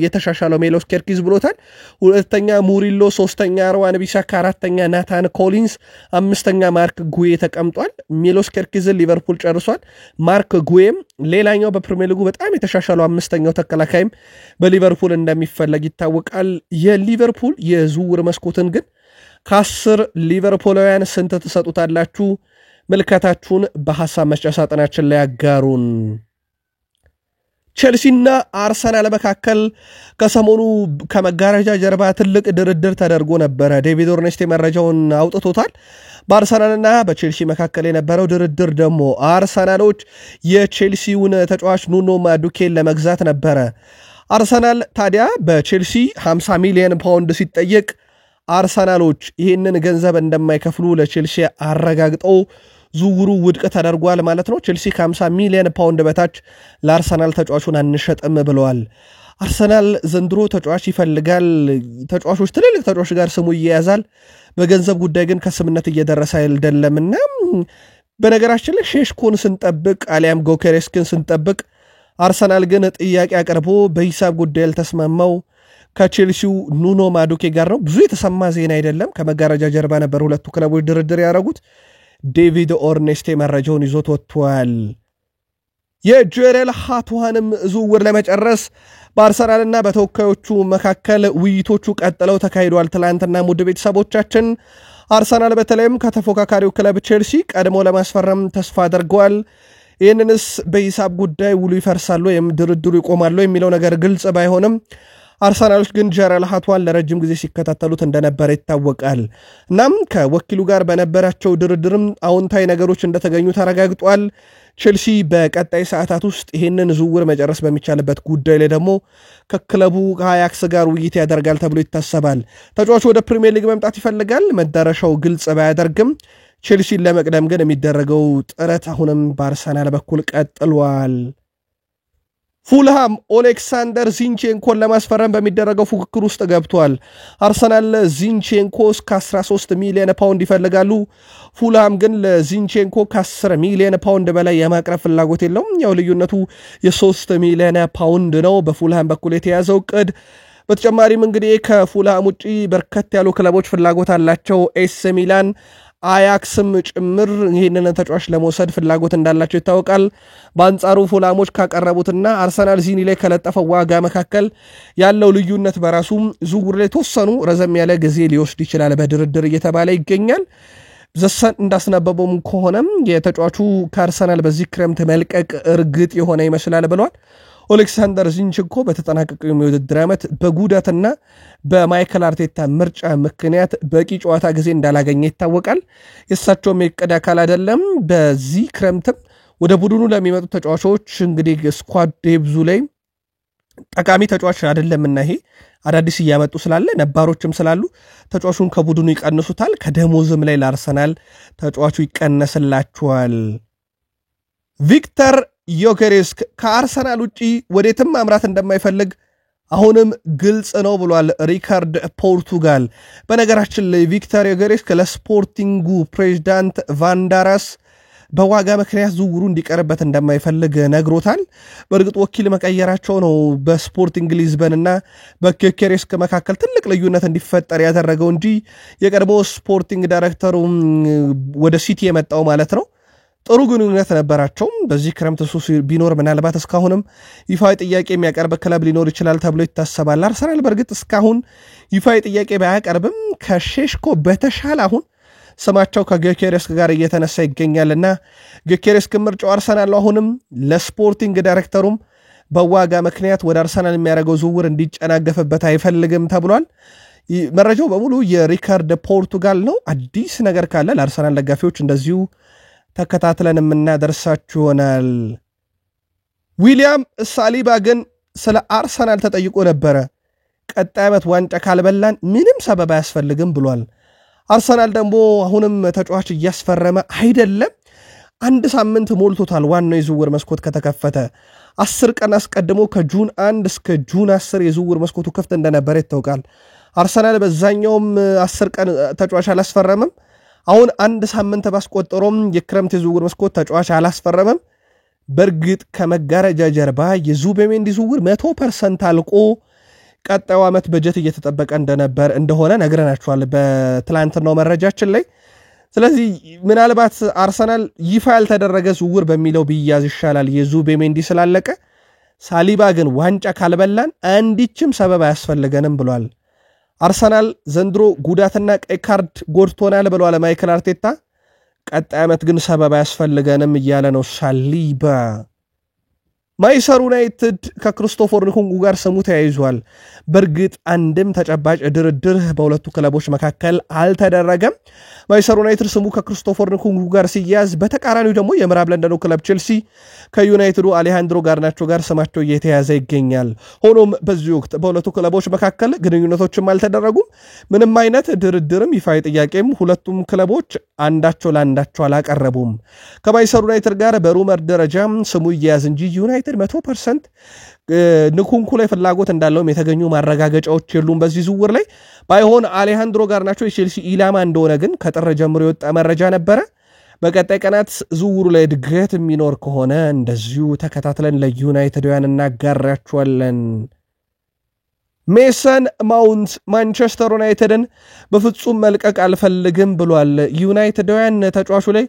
የተሻሻለው ሜሎስ ኬርኪዝ ብሎታል ሁለተኛ ሙሪሎ ሶስተኛ ሮዋን ቢሳካ አራተኛ ናታን ኮሊንስ አምስተኛ ማርክ ጉዌ ተቀምጧል ሜሎስ ኬርኪዝን ሊቨርፑል ጨርሷል ማርክ ጉዌም ሌላኛው በፕሪሚየር ሊጉ በጣም የተሻሻለው አምስተኛው ተከላካይም በሊቨርፑል እንደሚፈለግ ይታወቃል የሊቨርፑል የዝውውር መስኮትን ግን ከ10 ሊቨርፑላውያን ስንት ተሰጡታላችሁ መልከታችሁን በሐሳብ መስጫ ሳጥናችን ላይ ያጋሩን ቼልሲና አርሰናል መካከል ከሰሞኑ ከመጋረጃ ጀርባ ትልቅ ድርድር ተደርጎ ነበር ዴቪድ ኦርኔስቴ መረጃውን አውጥቶታል በአርሰናልና በቼልሲ መካከል የነበረው ድርድር ደግሞ አርሰናሎች የቼልሲውን ተጫዋች ኑኖ ማዱኬን ለመግዛት ነበር አርሰናል ታዲያ በቼልሲ 50 ሚሊዮን ፓውንድ ሲጠየቅ አርሰናሎች ይህንን ገንዘብ እንደማይከፍሉ ለቼልሲ አረጋግጠው ዝውውሩ ውድቅ ተደርጓል ማለት ነው ቼልሲ ከ50 ሚሊዮን ፓውንድ በታች ለአርሰናል ተጫዋቹን አንሸጥም ብለዋል አርሰናል ዘንድሮ ተጫዋች ይፈልጋል ተጫዋቾች ትልልቅ ተጫዋቾች ጋር ስሙ ይያዛል በገንዘብ ጉዳይ ግን ከስምነት እየደረሰ አይደለምና በነገራችን ላይ ሼሽኮን ስንጠብቅ አሊያም ጎከሬስክን ስንጠብቅ አርሰናል ግን ጥያቄ አቀርቦ በሂሳብ ጉዳይ ያልተስማማው ከቼልሲው ኑኖ ማዱኬ ጋር ነው ብዙ የተሰማ ዜና አይደለም ከመጋረጃ ጀርባ ነበር ሁለቱ ክለቦች ድርድር ያደረጉት ዴቪድ ኦርኔስቴ መረጃውን ይዞት ወጥቷል የጆሬል ሃትዋንም ዝውውር ለመጨረስ በአርሰናልና በተወካዮቹ መካከል ውይይቶቹ ቀጥለው ተካሂደዋል ትላንትና ሙድ ቤተሰቦቻችን አርሰናል በተለይም ከተፎካካሪው ክለብ ቼልሲ ቀድሞ ለማስፈረም ተስፋ አድርገዋል ይህንንስ በሂሳብ ጉዳይ ውሉ ይፈርሳሉ ወይም ድርድሩ ይቆማሉ የሚለው ነገር ግልጽ ባይሆንም አርሰናሎች ግን ጆሬል ሃትዋን ለረጅም ጊዜ ሲከታተሉት እንደነበረ ይታወቃል እናም ከወኪሉ ጋር በነበራቸው ድርድርም አዎንታዊ ነገሮች እንደተገኙ ተረጋግጧል ቼልሲ በቀጣይ ሰዓታት ውስጥ ይህንን ዝውውር መጨረስ በሚቻልበት ጉዳይ ላይ ደግሞ ከክለቡ ከአያክስ ጋር ውይይት ያደርጋል ተብሎ ይታሰባል ተጫዋቹ ወደ ፕሪሚየር ሊግ መምጣት ይፈልጋል መዳረሻው ግልጽ ባያደርግም ቼልሲን ለመቅደም ግን የሚደረገው ጥረት አሁንም በአርሰናል በኩል ቀጥሏል ፉልሃም ኦሌክሳንደር ዚንቼንኮን ለማስፈረም በሚደረገው ፉክክር ውስጥ ገብቷል አርሰናል ዚንቼንኮ እስከ 13 ሚሊዮን ፓውንድ ይፈልጋሉ ፉልሃም ግን ለዚንቼንኮ ከ10 ሚሊዮን ፓውንድ በላይ የማቅረብ ፍላጎት የለውም ያው ልዩነቱ የ3 ሚሊዮን ፓውንድ ነው በፉልሃም በኩል የተያዘው ቅድ በተጨማሪም እንግዲህ ከፉልሃም ውጪ በርከት ያሉ ክለቦች ፍላጎት አላቸው ኤስ ሚላን አያክስም ጭምር ይህንን ተጫዋች ለመውሰድ ፍላጎት እንዳላቸው ይታወቃል በአንጻሩ ፉልሃሞች ካቀረቡትና አርሰናል ዚኒ ላይ ከለጠፈው ዋጋ መካከል ያለው ልዩነት በራሱ ዝውውር ላይ ተወሰኑ ረዘም ያለ ጊዜ ሊወስድ ይችላል በድርድር እየተባለ ይገኛል ዘሰን እንዳስነበበውም ከሆነም የተጫዋቹ ከአርሰናል በዚህ ክረምት መልቀቅ እርግጥ የሆነ ይመስላል ብለዋል ኦሌክሳንደር ዚንቼንኮ በተጠናቀቀው የውድድር ዓመት በጉዳትና በማይክል አርቴታ ምርጫ ምክንያት በቂ ጨዋታ ጊዜ እንዳላገኘ ይታወቃል የእሳቸውም የዕቅድ አካል አይደለም በዚህ ክረምትም ወደ ቡድኑ ለሚመጡ ተጫዋቾች እንግዲህ ስኳድ ዴብዙ ላይ ጠቃሚ ተጫዋች አይደለምና ይሄ አዳዲስ እያመጡ ስላለ ነባሮችም ስላሉ ተጫዋቹን ከቡድኑ ይቀንሱታል ከደሞዝም ላይ ለአርሰናል ተጫዋቹ ይቀነስላቸዋል ቪክተር ዮኬሬስ ከአርሰናል ውጪ ወዴትም ማምራት እንደማይፈልግ አሁንም ግልጽ ነው ብሏል ሪካርድ ፖርቱጋል። በነገራችን ላይ ቪክተር ዮኬሬስ ለስፖርቲንጉ ፕሬዝዳንት ቫንዳራስ በዋጋ ምክንያት ዝውውሩ እንዲቀርበት እንደማይፈልግ ነግሮታል። በእርግጥ ወኪል መቀየራቸው ነው በስፖርቲንግ ሊዝበንና በዮኬሬስ መካከል ትልቅ ልዩነት እንዲፈጠር ያደረገው እንጂ የቀድሞ ስፖርቲንግ ዳይሬክተሩ ወደ ሲቲ የመጣው ማለት ነው ጥሩ ግንኙነት ነበራቸው። በዚህ ክረምት እሱ ቢኖር ምናልባት እስካሁንም ይፋዊ ጥያቄ የሚያቀርብ ክለብ ሊኖር ይችላል ተብሎ ይታሰባል። አርሰናል በእርግጥ እስካሁን ይፋዊ ጥያቄ ባያቀርብም ከሼሽኮ በተሻለ አሁን ስማቸው ከዮኬሬስ ጋር እየተነሳ ይገኛልና ዮኬሬስ ምርጫው አርሰናል አሁንም ለስፖርቲንግ ዳይሬክተሩም በዋጋ ምክንያት ወደ አርሰናል የሚያደርገው ዝውውር እንዲጨናገፍበት አይፈልግም ተብሏል። መረጃው በሙሉ የሪካርድ ፖርቱጋል ነው። አዲስ ነገር ካለ ለአርሰናል ደጋፊዎች እንደዚሁ ተከታትለን የምናደርሳችሁ ይሆናል። ዊሊያም ሳሊባ ግን ስለ አርሰናል ተጠይቆ ነበረ። ቀጣይ ዓመት ዋንጫ ካልበላን ምንም ሰበብ አያስፈልግም ብሏል። አርሰናል ደግሞ አሁንም ተጫዋች እያስፈረመ አይደለም። አንድ ሳምንት ሞልቶታል ዋናው የዝውውር መስኮት ከተከፈተ 10 ቀን አስቀድሞ ከጁን 1 እስከ ጁን 10 የዝውውር መስኮቱ ክፍት እንደነበረ ይታወቃል። አርሰናል በዛኛውም 10 ቀን ተጫዋች አላስፈረመም። አሁን አንድ ሳምንት ባስቆጠሮም የክረምት የዝውውር መስኮት ተጫዋች አላስፈረመም። በእርግጥ ከመጋረጃ ጀርባ የዙቤሜንዲ ዝውውር 100% አልቆ ቀጣዩ ዓመት በጀት እየተጠበቀ እንደሆነ ነግረናችኋል በትላንትናው መረጃችን ላይ። ስለዚህ ምናልባት አርሰናል ይፋ ያልተደረገ ዝውውር በሚለው ቢያዝ ይሻላል የዙቤሜንዲ ስላለቀ። ሳሊባ ግን ዋንጫ ካልበላን አንዲችም ሰበብ አያስፈልገንም ብሏል። አርሰናል ዘንድሮ ጉዳትና ቀይ ካርድ ጎድቶናል ብሏል ማይክል አርቴታ። ቀጣይ ዓመት ግን ሰበብ አያስፈልገንም እያለ ነው ሳሊባ። ማንቸስተር ዩናይትድ ከክሪስቶፈር ንኩንጉ ጋር ስሙ ተያይዟል። በእርግጥ አንድም ተጨባጭ ድርድር በሁለቱ ክለቦች መካከል አልተደረገም። ማንቸስተር ዩናይትድ ስሙ ከክሪስቶፈር ንኩንጉ ጋር ሲያዝ፣ በተቃራኒው ደግሞ የምዕራብ ለንደኑ ክለብ ቼልሲ ከዩናይትዱ አሌሃንድሮ ጋርናቾ ጋር ስማቸው እየተያዘ ይገኛል። ሆኖም በዚህ ወቅት በሁለቱ ክለቦች መካከል ግንኙነቶችም አልተደረጉም። ምንም አይነት ድርድርም ይፋዊ ጥያቄም ሁለቱም ክለቦች አንዳቸው ለአንዳቸው አላቀረቡም። ከማንቸስተር ዩናይትድ ጋር በሩመር ደረጃ ስሙ ይያዝ እንጂ ዩናይትድ 100% ንኩንኩ ላይ ፍላጎት እንዳለውም የተገኙ ማረጋገጫዎች የሉም። በዚህ ዝውውር ላይ ባይሆን አሌሃንድሮ ጋርናቾ የቼልሲ ኢላማ እንደሆነ ግን ከጥር ጀምሮ የወጣ መረጃ ነበረ። በቀጣይ ቀናት ዝውውሩ ላይ እድገት የሚኖር ከሆነ እንደዚሁ ተከታትለን ለዩናይትዳውያን እናጋራቸዋለን። ሜሰን ማውንት ማንቸስተር ዩናይትድን በፍጹም መልቀቅ አልፈልግም ብሏል። ዩናይትዳውያን ተጫዋቹ ላይ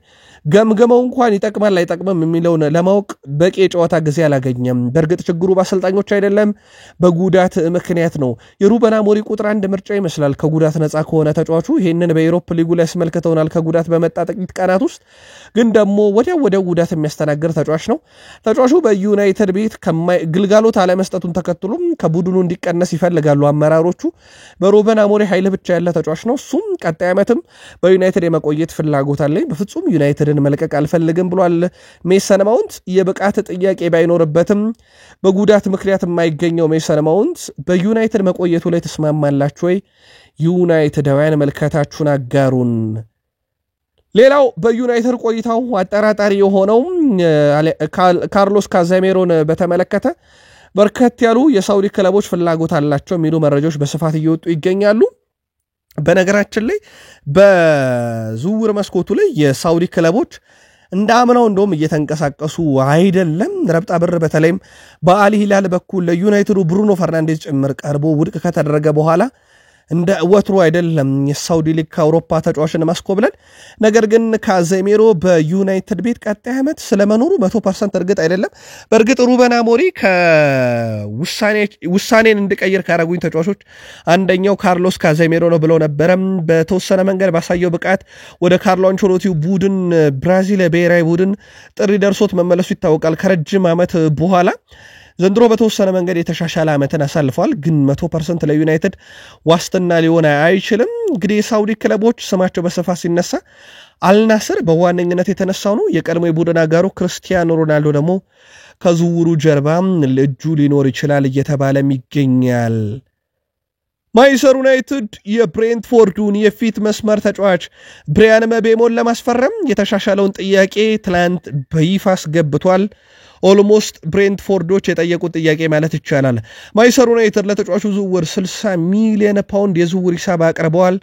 ገምገመው እንኳን ይጠቅማል አይጠቅምም የሚለውን ለማወቅ በቂ የጨዋታ ጊዜ አላገኘም። በእርግጥ ችግሩ በአሰልጣኞች አይደለም በጉዳት ምክንያት ነው። የሩበን አሞሪም ቁጥር 1 ምርጫ ይመስላል ከጉዳት ነፃ ከሆነ ተጫዋቹ። ይህንን በዩሮፕ ሊጉ ላይ ያስመልክተውናል ከጉዳት በመጣ ጥቂት ቀናት ውስጥ። ግን ደግሞ ወዲያው ጉዳት የሚያስተናግድ ተጫዋች ነው። ተጫዋቹ በዩናይትድ ቤት ግልጋሎት አለመስጠቱን ተከትሎ ከቡድኑ እንዲቀነስ ይፈልጋሉ አመራሮቹ። በሩበን አሞሪም ኃይል ብቻ ያለ ተጫዋች ነው። እሱም ቀጣይ ዓመትም በዩናይትድ የመቆየት ፍላጎት አለኝ፣ በፍጹም ዩናይትድን መልቀቅ አልፈልግም ብሏል። ሜሰን ማውንት የብቃት ጥያቄ ባይኖርበትም በጉዳት ምክንያት የማይገኘው ሜሰን ማውንት በዩናይትድ መቆየቱ ላይ ተስማማላችሁ ወይ? ዩናይትዳውያን መልከታችሁን አጋሩን። ሌላው በዩናይትድ ቆይታው አጠራጣሪ የሆነው ካርሎስ ካዛሜሮን በተመለከተ በርከት ያሉ የሳውዲ ክለቦች ፍላጎት አላቸው የሚሉ መረጃዎች በስፋት እየወጡ ይገኛሉ። በነገራችን ላይ በዝውውር መስኮቱ ላይ የሳውዲ ክለቦች እንዳምናው እንደውም እየተንቀሳቀሱ አይደለም። ረብጣ ብር በተለይም በአል ሂላል በኩል ለዩናይትዱ ብሩኖ ፈርናንዴዝ ጭምር ቀርቦ ውድቅ ከተደረገ በኋላ እንደ ወትሮ አይደለም የሳውዲ ሊግ ከአውሮፓ ተጫዋችን ማስኮብለል። ነገር ግን ካዜሜሮ በዩናይትድ ቤት ቀጣይ ዓመት ስለመኖሩ 100% እርግጥ አይደለም። በእርግጥ ሩበን አሞሪም ውሳኔን እንድቀይር ካረጉኝ ተጫዋቾች አንደኛው ካርሎስ ካዜሜሮ ነው ብለው ነበረ። በተወሰነ መንገድ ባሳየው ብቃት ወደ ካርሎ አንቸሎቲው ቡድን ብራዚል ብሔራዊ ቡድን ጥሪ ደርሶት መመለሱ ይታወቃል ከረጅም ዓመት በኋላ። ዘንድሮ በተወሰነ መንገድ የተሻሻለ ዓመትን አሳልፏል። ግን 100% ለዩናይትድ ዋስትና ሊሆን አይችልም። እንግዲህ የሳውዲ ክለቦች ስማቸው በስፋት ሲነሳ አልናስር በዋነኝነት የተነሳው ነው። የቀድሞ የቡድን አጋሩ ክርስቲያኖ ሮናልዶ ደግሞ ከዝውውሩ ጀርባ እጁ ሊኖር ይችላል እየተባለም ይገኛል። ማንቸስተር ዩናይትድ የብሬንትፎርዱን የፊት መስመር ተጫዋች ብሪያን ምቤሞን ለማስፈረም የተሻሻለውን ጥያቄ ትላንት በይፋ አስገብቷል። ኦልሞስት ብሬንትፎርዶች የጠየቁት ጥያቄ ማለት ይቻላል። ማንቸስተር ዩናይትድ ለተጫዋቹ ዝውውር 60 ሚሊዮን ፓውንድ የዝውውር ሂሳብ አቅርበዋል።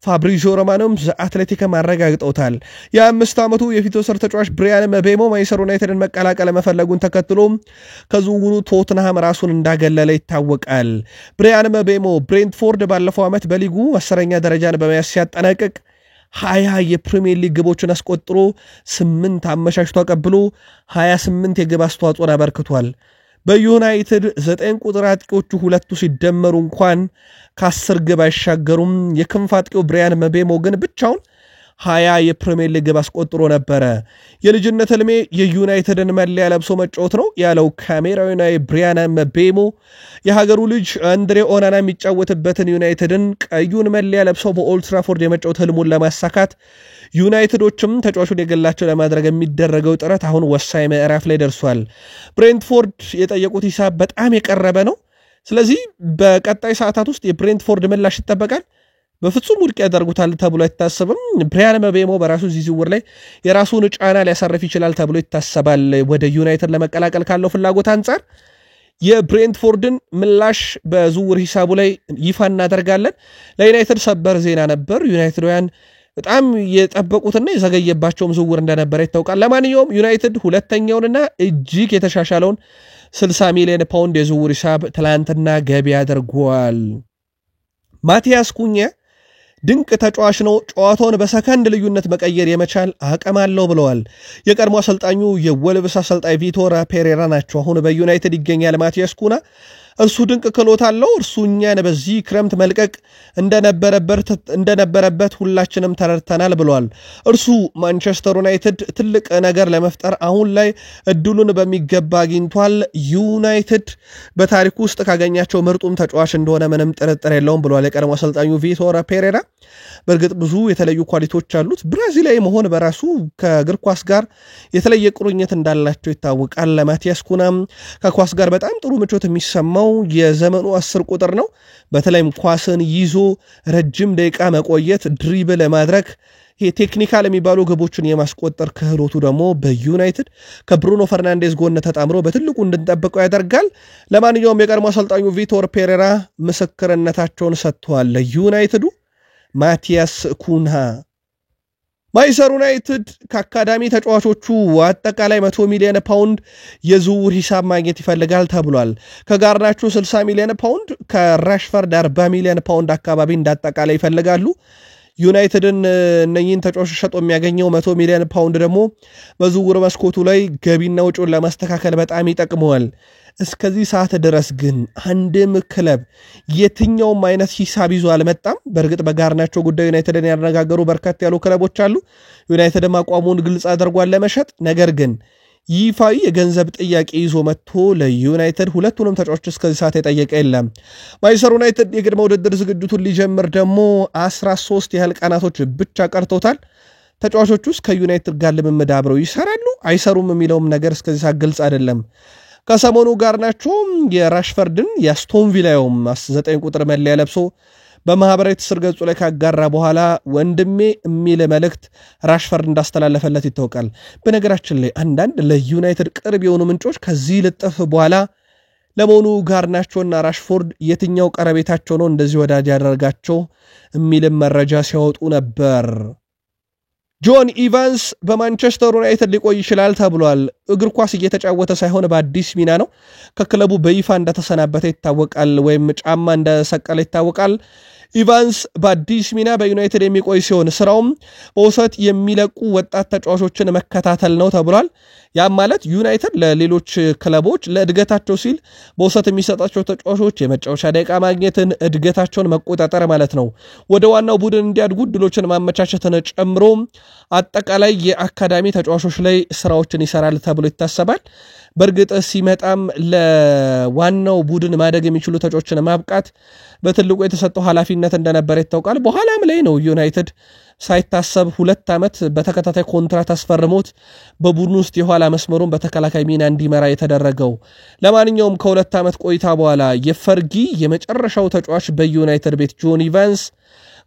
ፋብሪዚዮ ሮማኖም ዘአትሌቲክም አረጋግጠውታል። የ5 ዓመቱ የፊት ወሰር ተጫዋች ብሪያን ምቤሞ ማንቸስተር ዩናይትድን መቀላቀል መፈለጉን ተከትሎ ከዝውውሩ ቶትንሃም ራሱን እንዳገለለ ይታወቃል። ብሪያን ምቤሞ ብሬንትፎርድ ባለፈው ዓመት በሊጉ 10ኛ ደረጃን በመያዝ ሲያጠናቅቅ 20 የፕሪሚየር ሊግ ግቦችን አስቆጥሮ 8 አመቻችቶ አቀብሎ 28 የግብ አስተዋጽኦን አበርክቷል። በዩናይትድ 9 ቁጥር አጥቂዎቹ ሁለቱ ሲደመሩ እንኳን ከ10 ግብ አይሻገሩም። የክንፍ አጥቂው ብሪያን ምቤሞ ግን ብቻውን 20 የፕሪሚየር ሊግ ግብ አስቆጥሮ ነበረ። የልጅነት ህልሜ የዩናይትድን መለያ ለብሶ መጫወት ነው ያለው ካሜራዊናዊ ብሪያን ምቤሞ የሀገሩ ልጅ አንድሬ ኦናና የሚጫወትበትን ዩናይትድን ቀዩን መለያ ለብሶ በኦልድ ትራፎርድ የመጫወት ህልሙን ለማሳካት ዩናይትዶችም ተጫዋቹን የገላቸው ለማድረግ የሚደረገው ጥረት አሁን ወሳኝ ምዕራፍ ላይ ደርሷል። ብሬንትፎርድ የጠየቁት ሂሳብ በጣም የቀረበ ነው። ስለዚህ በቀጣይ ሰዓታት ውስጥ የብሬንትፎርድ ምላሽ ይጠበቃል። በፍጹም ውድቅ ያደርጉታል ተብሎ አይታሰብም። ብሪያን ምቤሞ በራሱ ዚዝውር ላይ የራሱን ጫና ሊያሳርፍ ይችላል ተብሎ ይታሰባል። ወደ ዩናይትድ ለመቀላቀል ካለው ፍላጎት አንጻር የብሬንትፎርድን ምላሽ በዝውውር ሂሳቡ ላይ ይፋ እናደርጋለን። ለዩናይትድ ሰበር ዜና ነበር። ዩናይትዶያን በጣም የጠበቁትና የዘገየባቸውም ዝውውር እንደነበረ ይታወቃል። ለማንኛውም ዩናይትድ ሁለተኛውንና እጅግ የተሻሻለውን 60 ሚሊዮን ፓውንድ የዝውውር ሂሳብ ትላንትና ገቢ አድርጓል። ማቲያስ ኩኛ ድንቅ ተጫዋች ነው፣ ጨዋታውን በሰከንድ ልዩነት መቀየር የመቻል አቅም አለው ብለዋል። የቀድሞ አሰልጣኙ የወልቭስ አሰልጣኝ ቪቶር ፔሬራ ናቸው። አሁን በዩናይትድ ይገኛል ማቲያስ ኩኛ። እርሱ ድንቅ ክሎት አለው። እርሱ እኛን በዚህ ክረምት መልቀቅ እንደነበረበት ሁላችንም ተረድተናል ብለዋል። እርሱ ማንቸስተር ዩናይትድ ትልቅ ነገር ለመፍጠር አሁን ላይ እድሉን በሚገባ አግኝቷል። ዩናይትድ በታሪኩ ውስጥ ካገኛቸው ምርጡም ተጫዋች እንደሆነ ምንም ጥርጥር የለውም ብለዋል የቀድሞ አሰልጣኙ ቪቶር ፔሬራ። በእርግጥ ብዙ የተለዩ ኳሊቲዎች አሉት። ብራዚላዊ መሆን በራሱ ከእግር ኳስ ጋር የተለየ ቁርኝት እንዳላቸው ይታወቃል። ለማቲያስ ኩኛም ከኳስ ጋር በጣም ጥሩ ምቾት የሚሰማው የዘመኑ 10 ቁጥር ነው። በተለይም ኳስን ይዞ ረጅም ደቂቃ መቆየት፣ ድሪብል ማድረግ፣ ቴክኒካል የሚባሉ ግቦችን የማስቆጠር ክህሎቱ ደግሞ በዩናይትድ ከብሩኖ ፈርናንዴዝ ጎን ተጣምሮ በትልቁ እንድንጠብቀው ያደርጋል። ለማንኛውም የቀድሞ አሰልጣኙ ቪቶር ፔሬራ ምስክርነታቸውን ሰጥተዋል ለዩናይትዱ ማቲያስ ኩኛ። ማንቸስተር ዩናይትድ ከአካዳሚ ተጫዋቾቹ አጠቃላይ 100 ሚሊዮን ፓውንድ የዝውውር ሂሳብ ማግኘት ይፈልጋል ተብሏል። ከጋርናቾ 60 ሚሊዮን ፓውንድ፣ ከራሽፈርድ 40 ሚሊዮን ፓውንድ አካባቢ እንዳጠቃላይ ይፈልጋሉ። ዩናይትድን እነኚህን ተጫዋቾች ሸጦ የሚያገኘው 100 ሚሊዮን ፓውንድ ደግሞ በዝውውር መስኮቱ ላይ ገቢና ወጪውን ለማስተካከል በጣም ይጠቅመዋል። እስከዚህ ሰዓት ድረስ ግን አንድም ክለብ የትኛውም አይነት ሂሳብ ይዞ አልመጣም። በእርግጥ በጋርናቾ ጉዳይ ዩናይትድን ያነጋገሩ በርካታ ያሉ ክለቦች አሉ። ዩናይትድም አቋሙን ግልጽ አድርጓል ለመሸጥ። ነገር ግን ይፋዊ የገንዘብ ጥያቄ ይዞ መጥቶ ለዩናይትድ ሁለቱንም ተጫዋቾች እስከዚህ ሰዓት የጠየቀ የለም። ማንቸስተር ዩናይትድ የቅድመ ውድድር ዝግጅቱን ሊጀምር ደግሞ 13 ያህል ቀናቶች ብቻ ቀርቶታል። ተጫዋቾቹ ከዩናይትድ ጋር ልምምድ አብረው ይሰራሉ አይሰሩም የሚለውም ነገር እስከዚህ ሰዓት ግልጽ አይደለም። ከሰሞኑ ጋርናቾ የራሽፈርድን የአስቶን ቪላውም 9 ቁጥር መለያ ለብሶ በማህበራዊ ትስስር ገጹ ላይ ካጋራ በኋላ ወንድሜ የሚል መልእክት ራሽፈርድ እንዳስተላለፈለት ይታወቃል። በነገራችን ላይ አንዳንድ ለዩናይትድ ቅርብ የሆኑ ምንጮች ከዚህ ልጥፍ በኋላ ለመሆኑ ጋርናቾና ራሽፎርድ የትኛው ቀረቤታቸው ነው እንደዚህ ወዳጅ ያደርጋቸው የሚል መረጃ ሲያወጡ ነበር። ጆን ኢቫንስ በማንቸስተር ዩናይትድ ሊቆይ ይችላል ተብሏል። እግር ኳስ እየተጫወተ ሳይሆን በአዲስ ሚና ነው። ከክለቡ በይፋ እንደተሰናበተ ይታወቃል፣ ወይም ጫማ እንደሰቀለ ይታወቃል። ኢቫንስ በአዲስ ሚና በዩናይትድ የሚቆይ ሲሆን ስራውም በውሰት የሚለቁ ወጣት ተጫዋቾችን መከታተል ነው ተብሏል። ያም ማለት ዩናይትድ ለሌሎች ክለቦች ለእድገታቸው ሲል በውሰት የሚሰጣቸው ተጫዋቾች የመጫወቻ ደቂቃ ማግኘትን፣ እድገታቸውን መቆጣጠር ማለት ነው። ወደ ዋናው ቡድን እንዲያድጉ ድሎችን ማመቻቸትን ጨምሮ አጠቃላይ የአካዳሚ ተጫዋቾች ላይ ስራዎችን ይሰራል ተብሎ ይታሰባል። በእርግጥ ሲመጣም ለዋናው ቡድን ማደግ የሚችሉ ተጫዋቾችን ማብቃት በትልቁ የተሰጠው ኃላፊነት እንደነበር ይታወቃል። በኋላም ላይ ነው ዩናይትድ ሳይታሰብ 2 ዓመት በተከታታይ ኮንትራት አስፈርሞት በቡድን ውስጥ የኋላ መስመሩን በተከላካይ ሚና እንዲመራ የተደረገው። ለማንኛውም ከ2 ዓመት ቆይታ በኋላ የፈርጊ የመጨረሻው ተጫዋች በዩናይትድ ቤት ጆን ኢቫንስ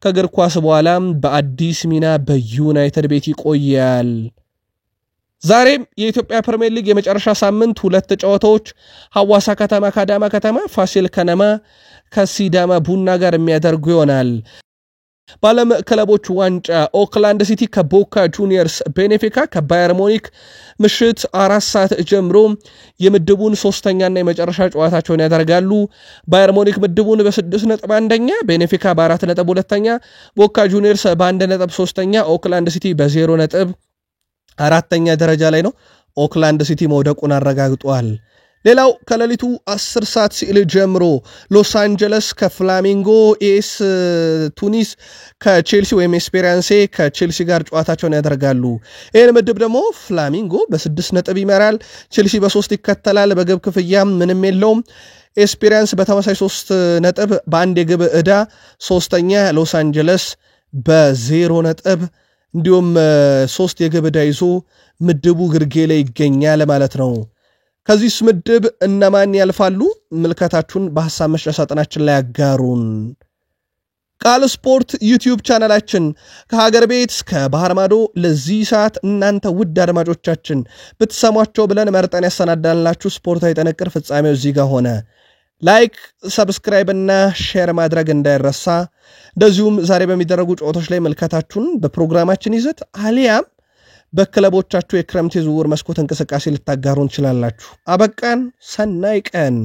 ከእግር ኳስ በኋላ በአዲስ ሚና በዩናይትድ ቤት ይቆያል። ዛሬም የኢትዮጵያ ፕሪሚየር ሊግ የመጨረሻ ሳምንት ሁለት ጨዋታዎች ሐዋሳ ከተማ ከአዳማ ከተማ፣ ፋሲል ከነማ ከሲዳማ ቡና ጋር የሚያደርጉ ይሆናል። ባለም ክለቦች ዋንጫ ኦክላንድ ሲቲ ከቦካ ጁኒየርስ፣ ቤኔፊካ ከባየር ሙኒክ ምሽት 4 ሰዓት ጀምሮ የምድቡን ሶስተኛና የመጨረሻ ጨዋታቸውን ያደርጋሉ። ባየር ሙኒክ ምድቡን በ6 ነጥብ አንደኛ፣ ቤኔፊካ በ4 ነጥብ ሁለተኛ፣ ቦካ ጁኒየርስ በ1 ነጥብ ሶስተኛ፣ ኦክላንድ ሲቲ በ0 ነጥብ አራተኛ ደረጃ ላይ ነው። ኦክላንድ ሲቲ መውደቁን አረጋግጧል። ሌላው ከሌሊቱ 10 ሰዓት ሲል ጀምሮ ሎስ አንጀለስ ከፍላሚንጎ፣ ኤስ ቱኒስ ከቼልሲ ወይም ኤስፔራንሴ ከቼልሲ ጋር ጨዋታቸውን ያደርጋሉ። ይህን ምድብ ደግሞ ፍላሚንጎ በ6 ነጥብ ይመራል። ቼልሲ በ3 ይከተላል። በግብ ክፍያም ምንም የለውም። ኤስፔራንስ በተመሳይ 3 ነጥብ በአንድ የግብ ዕዳ ሶስተኛ፣ ሎስ አንጀለስ በ0 ነጥብ እንዲሁም 3 የግብ ዕዳ ይዞ ምድቡ ግርጌ ላይ ይገኛል ማለት ነው። ከዚህ ምድብ እነማን ያልፋሉ? ምልከታችሁን በሐሳብ መስጫ ሳጥናችን ላይ ያጋሩን። ቃል ስፖርት ዩቲዩብ ቻናላችን ከሀገር ቤት እስከ ባህር ማዶ ለዚህ ሰዓት እናንተ ውድ አድማጮቻችን ብትሰሟቸው ብለን መርጠን ያሰናዳልናችሁ ስፖርታዊ ጥንቅር ፍጻሜው እዚህ ጋር ሆነ። ላይክ፣ ሰብስክራይብ እና ሼር ማድረግ እንዳይረሳ። እንደዚሁም ዛሬ በሚደረጉ ጨዋታዎች ላይ ምልከታችሁን በፕሮግራማችን ይዘት አሊያም በክለቦቻችሁ የክረምት የዝውውር መስኮት እንቅስቃሴ ልታጋሩን ትችላላችሁ። አበቃን። ሰናይ ቀን።